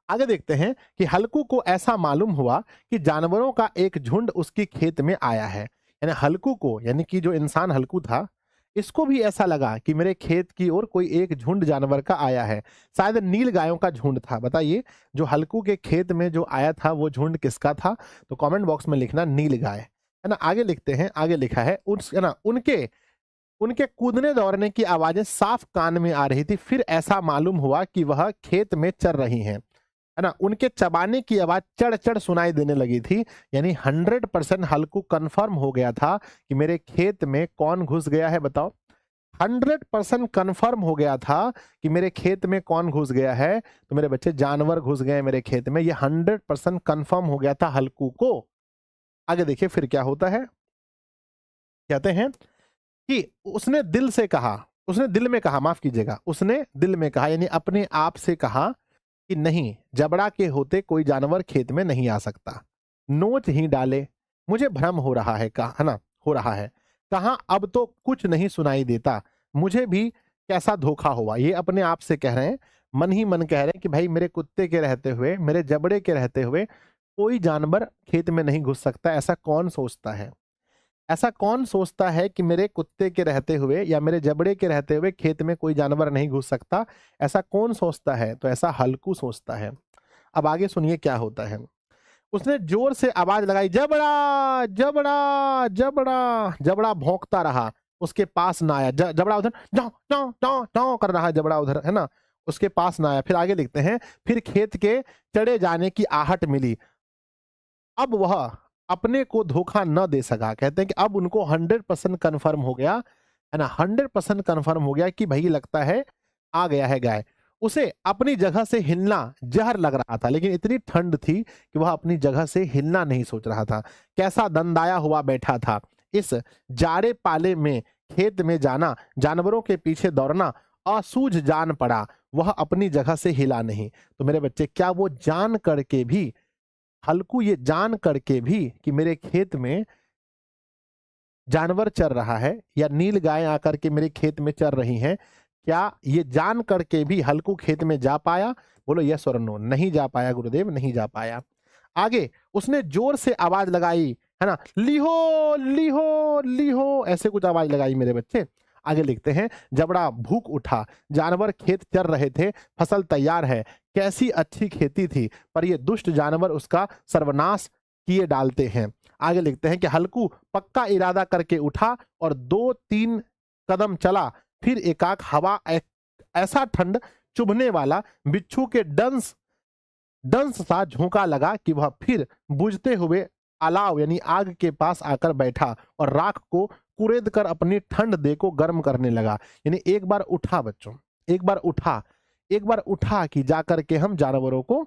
आगे देखते हैं कि हल्कू को ऐसा मालूम हुआ कि जानवरों का एक झुंड उसकी खेत में आया है। यानी हल्कू को, यानी कि जो इंसान हल्कू था, इसको भी ऐसा लगा कि मेरे खेत की ओर कोई एक झुंड जानवर का आया है। शायद नील गायों का झुंड था। बताइए, जो हल्कू के खेत में जो आया था वो झुंड किसका था? तो कमेंट बॉक्स में लिखना नील गाय, है ना। आगे लिखते हैं, आगे लिखा है उस, है ना, उनके उनके कूदने दौड़ने की आवाजें साफ कान में आ रही थी। फिर ऐसा मालूम हुआ कि वह खेत में चर रही हैं, है ना। उनके चबाने की आवाज चढ़ चढ़ सुनाई देने लगी थी। यानी 100% हल्कू कंफर्म हो गया था कि मेरे खेत में कौन घुस गया है बताओ। 100% कंफर्म हो गया था कि मेरे खेत में कौन घुस गया है। तो मेरे बच्चे, जानवर घुस गए मेरे खेत में, ये 100% कंफर्म हो गया था हल्कू को। आगे देखिए फिर क्या होता है। कहते हैं कि उसने दिल से कहा, उसने दिल में कहा, माफ कीजिएगा, उसने दिल में कहा यानी अपने आप से कहा कि नहीं, जबड़ा के होते कोई जानवर खेत में नहीं आ सकता। नोच ही डाले, मुझे भ्रम हो रहा है, कहा, है ना, हो रहा है। कहा अब तो कुछ नहीं सुनाई देता, मुझे भी कैसा धोखा हुआ। ये अपने आप से कह रहे हैं, मन ही मन कह रहे हैं कि भाई मेरे कुत्ते के रहते हुए, मेरे जबड़े के रहते हुए कोई जानवर खेत में नहीं घुस सकता। ऐसा कौन सोचता है? ऐसा कौन सोचता है कि मेरे कुत्ते के रहते हुए या मेरे जबड़े के रहते हुए खेत में कोई जानवर नहीं घुस सकता? ऐसा कौन सोचता है? तो ऐसा हल्कू सोचता है। अब आगे सुनिए क्या होता है। उसने जोर से आवाज लगाई, जबड़ा जबड़ा जबड़ा। जबड़ा भौंकता रहा, उसके पास ना आया। जबड़ा उधर जाओ जाओ जाओ जाओ कर रहा है, जबड़ा उधर, है ना, उसके पास ना आया। फिर आगे लिखते हैं, फिर खेत के चढ़े जाने की आहट मिली। अब वह अपने को धोखा न दे सका। कहते हैं कि अब उनको 100% कन्फर्म हो गया, है ना, 100% कन्फर्म हो गया कि भाई लगता है आ गया है गाय। उसे अपनी जगह से हिलना जहर लग रहा था, लेकिन इतनी ठंड थी कि वह अपनी जगह से हिलना नहीं सोच रहा था। कैसा दंदाया हुआ बैठा था। इस जाड़े पाले में खेत में जाना, जानवरों के पीछे दौड़ना असूझ जान पड़ा। वह अपनी जगह से हिला नहीं। तो मेरे बच्चे, क्या वो जान करके भी, हल्कू ये जान करके भी कि मेरे खेत में जानवर चर रहा है या नील गाय आकर के मेरे खेत में चर रही हैं, क्या ये जान करके भी हल्कू खेत में जा पाया? बोलो यस और नो। नहीं जा पाया गुरुदेव, नहीं जा पाया। आगे उसने जोर से आवाज लगाई, है ना, लीहो लीहो लीहो, ऐसे कुछ आवाज लगाई मेरे बच्चे। आगे लिखते हैं, जबड़ा भूख उठा, जानवर खेत चर रहे थे, फसल तैयार है, कैसी अच्छी खेती थी, पर ये दुष्ट जानवर उसका सर्वनाश किए डालते हैं। आगे लिखते हैं कि हल्कू पक्का इरादा करके उठा और 2-3 कदम चला। फिर एकाएक हवा ऐसा ठंड चुभने वाला बिच्छू के डंस डंस सा झोंका लगा कि वह फिर बुझते हुए अलाव यानी आग के पास आकर बैठा और राख को कुरेद कर अपनी ठंड देह को गर्म करने लगा। यानी एक बार उठा बच्चों, एक बार उठा, एक बार उठा कि जाकर के हम जानवरों को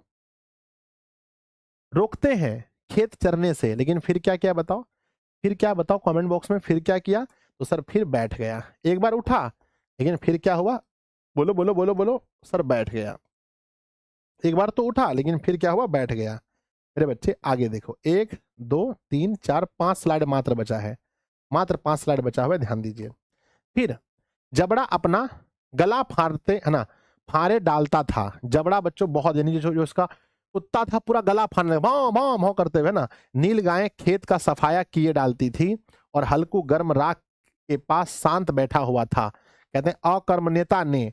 रोकते हैं खेत चरने से। लेकिन फिर क्या किया बताओ? फिर क्या बताओ कमेंट बॉक्स में, फिर क्या किया? तो सर फिर बैठ गया। एक बार उठा, लेकिन फिर क्या हुआ? बोलो बोलो बोलो बोलो। सर बैठ गया। एक बार तो उठा, लेकिन फिर क्या हुआ? बैठ गया। मेरे बच्चे आगे देखो, 1 2 3 4 5 स्लाइड मात्र बचा है, मात्र 5 स्लाइड बचा हुआ है, ध्यान दीजिए। फिर जबड़ा अपना गला फाड़ते, है ना, फाड़े डालता था। जबड़ा बच्चों बहुत, यानी जो उसका कुत्ता था पूरा गला फाड़ने भाव भाव भाव करते हुए ना। नील गाय खेत का सफाया किए डालती थी और हल्कू गर्म राख के पास शांत बैठा हुआ था। कहते हैं अकर्मण्यता ने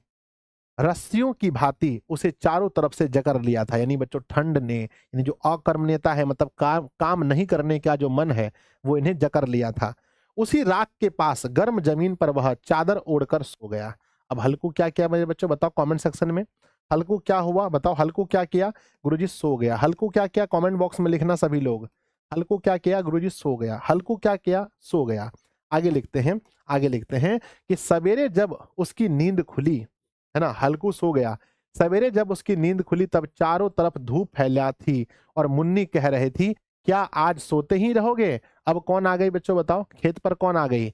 रस्सियों की भांति उसे चारों तरफ से जकड़ लिया था। यानी बच्चों ठंड ने, यानी जो अकर्मण्यता है मतलब काम नहीं करने का जो मन है, वो इन्हें जकड़ लिया था। उसी राख के पास गर्म जमीन पर वह चादर ओढ़कर सो गया। अब हल्कू क्या किया मेरे बच्चों बताओ कमेंट सेक्शन में। हल्कू क्या हुआ बताओ? हल्कू क्या किया? गुरुजी सो गया। हल्कू क्या किया? कमेंट बॉक्स में लिखना सभी लोग। हल्कू क्या किया? गुरुजी सो गया। हल्कू क्या किया? सो गया। आगे लिखते हैं, आगे लिखते हैं कि सवेरे जब उसकी नींद खुली, है ना, हल्कू सो गया। सवेरे जब उसकी नींद खुली तब चारों तरफ धूप फैला थी और मुन्नी कह रही थी, क्या आज सोते ही रहोगे? अब कौन आ गई बच्चों बताओ? खेत पर कौन आ गई?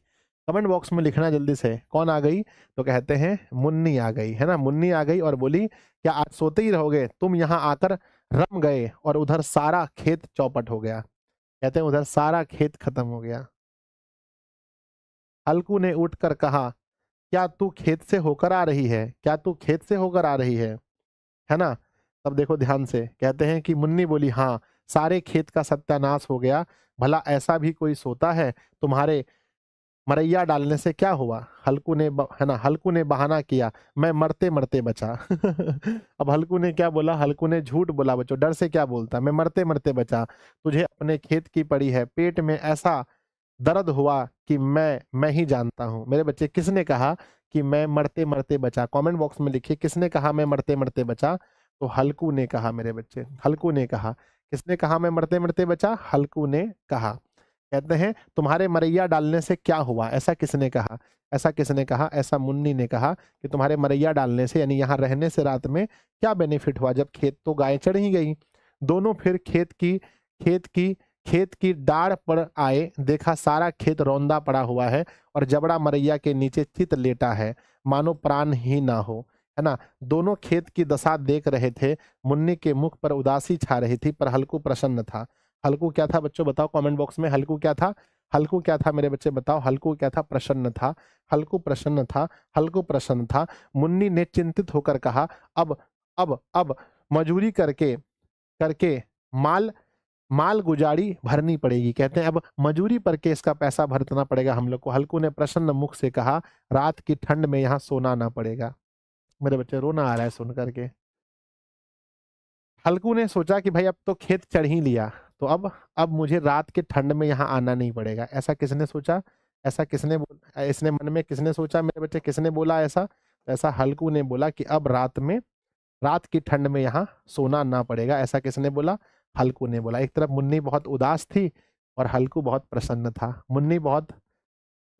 कमेंट बॉक्स में लिखना जल्दी से, कौन आ गई? तो कहते हैं मुन्नी आ गई, है ना, मुन्नी आ गई और बोली क्या आज सोते ही रहोगे? तुम यहाँ आकर रम गए और उधर सारा खेत चौपट हो गया। कहते हैं उधर सारा खेत खत्म हो गया। हल्कू ने उठकर कहा, क्या तू खेत से होकर आ रही है? क्या तू खेत से होकर आ रही है ना? तब देखो ध्यान से, कहते हैं कि मुन्नी बोली, हाँ, सारे खेत का सत्यानाश हो गया। भला ऐसा भी कोई सोता है? तुम्हारे मरैया डालने से क्या हुआ? है ना, हल्कू ने बहाना किया, मैं मरते मरते बचा। अब हल्कू ने क्या बोला? हल्कू ने झूठ बोला बच्चों, डर से क्या बोलता? मैं मरते मरते बचा। तुझे अपने खेत की पड़ी है, पेट में ऐसा दर्द हुआ कि मैं ही जानता हूँ। मेरे बच्चे, किसने कहा कि मैं मरते मरते बचा? कमेंट बॉक्स में लिखिए, किसने कहा मैं मरते मरते बचा? तो हल्कू ने कहा मेरे बच्चे, हल्कू ने कहा। किसने कहा मैं मरते मरते बचा? हल्कू ने कहा। कहते हैं तुम्हारे मरैया डालने से क्या हुआ? ऐसा किसने कहा? ऐसा किसने कहा? ऐसा मुन्नी ने कहा कि तुम्हारे मरैया डालने से, यानी यहाँ रहने से रात में क्या बेनिफिट हुआ, जब खेत तो गाय चढ़ ही गई। दोनों फिर खेत की खेत की डाढ़ पर आए, देखा सारा खेत रौंदा पड़ा हुआ है और जबड़ा मरैया के नीचे चित लेटा है, मानो प्राण ही ना हो, है ना। दोनों खेत की दशा देख रहे थे। मुन्नी के मुख पर उदासी छा रही थी, पर हल्कू प्रसन्न था। हल्कू क्या था बच्चों, बताओ कमेंट बॉक्स में। हल्कू क्या था? हल्कू क्या था मेरे बच्चे, बताओ। हल्कू क्या था? प्रसन्न था। हल्कू प्रसन्न था। हल्कू प्रसन्न था। मुन्नी ने चिंतित होकर कहा, अब मजूरी करके करके माल माल गुजारी भरनी पड़ेगी। कहते हैं अब मजूरी पर के इसका पैसा भरना पड़ेगा हम लोग को। हल्कू ने प्रसन्न मुख से कहा, रात की ठंड में यहाँ सोना ना पड़ेगा। मेरे बच्चे, रोना आ रहा है सुन करके। हल्कू ने सोचा कि भाई अब तो खेत चढ़ ही लिया, तो अब मुझे रात के ठंड में यहाँ आना नहीं पड़ेगा। ऐसा किसने सोचा? ऐसा किसने इसने मन में किसने सोचा मेरे बच्चे? किसने बोला ऐसा? ऐसा हल्कू ने बोला कि अब रात की ठंड में यहाँ सोना ना पड़ेगा। ऐसा किसने बोला? हल्कू ने बोला। एक तरफ मुन्नी बहुत उदास थी और हल्कू बहुत प्रसन्न था। मुन्नी बहुत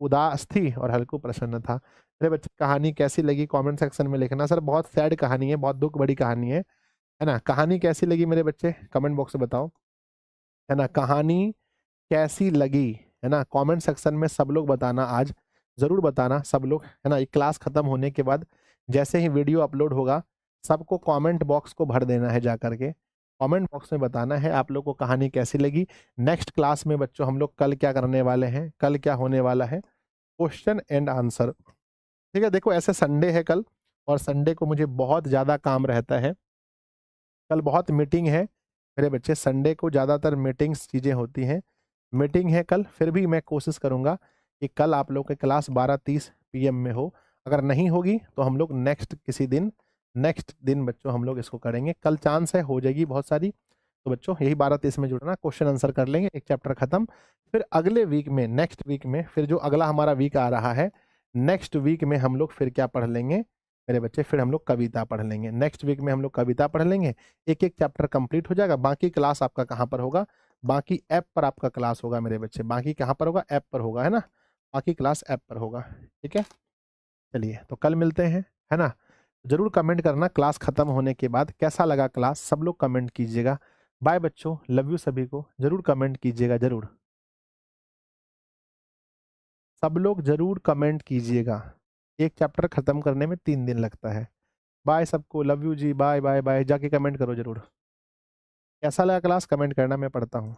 उदास थी और हल्कू प्रसन्न था। मेरे बच्चे, कहानी कैसी लगी कमेंट सेक्शन में लिखना। सर बहुत सैड कहानी है, बहुत दुख बड़ी कहानी है ना। कहानी कैसी लगी मेरे बच्चे? कमेंट बॉक्स में बताओ, है ना। कहानी कैसी लगी, है ना, कमेंट सेक्शन में सब लोग बताना। आज जरूर बताना सब लोग, है ना। एक क्लास खत्म होने के बाद जैसे ही वीडियो अपलोड होगा, सबको कमेंट बॉक्स को भर देना है, जा करके कमेंट बॉक्स में बताना है आप लोग को कहानी कैसी लगी। नेक्स्ट क्लास में बच्चों हम लोग कल क्या करने वाले हैं, कल क्या होने वाला है? Question and answer. ठीक है, देखो ऐसे संडे है कल, और संडे को मुझे बहुत ज़्यादा काम रहता है। कल बहुत मीटिंग है मेरे बच्चे। संडे को ज़्यादातर मीटिंग्स चीज़ें होती हैं। मीटिंग है कल, फिर भी मैं कोशिश करूँगा कि कल आप लोग की क्लास 12:30 PM में हो। अगर नहीं होगी तो हम लोग नेक्स्ट दिन बच्चों हम लोग इसको करेंगे। कल चांस है हो जाएगी बहुत सारी, तो बच्चों यही 12:30 में जुड़ना, क्वेश्चन आंसर कर लेंगे, एक चैप्टर खत्म। फिर अगले वीक में, नेक्स्ट वीक में, फिर जो अगला हमारा वीक आ रहा है, नेक्स्ट वीक में हम लोग फिर क्या पढ़ लेंगे मेरे बच्चे? फिर हम लोग कविता पढ़ लेंगे। नेक्स्ट वीक में हम लोग कविता पढ़ लेंगे, एक एक चैप्टर कंप्लीट हो जाएगा। बाकी क्लास आपका कहाँ पर होगा? बाकी ऐप पर आपका क्लास होगा मेरे बच्चे। बाकी कहाँ पर होगा? ऐप पर होगा, है ना। बाकी क्लास ऐप पर होगा, ठीक है। चलिए तो कल मिलते हैं, है ना। जरूर कमेंट करना क्लास खत्म होने के बाद कैसा लगा क्लास, सब लोग कमेंट कीजिएगा। बाय बच्चों, लव यू सभी को। जरूर कमेंट कीजिएगा, जरूर सब लोग जरूर कमेंट कीजिएगा। एक चैप्टर खत्म करने में 3 दिन लगता है। बाय सबको, लव यू जी, बाय बाय बाय। जाके कमेंट करो जरूर, कैसा लगा क्लास, कमेंट करना, मैं पढ़ता हूँ।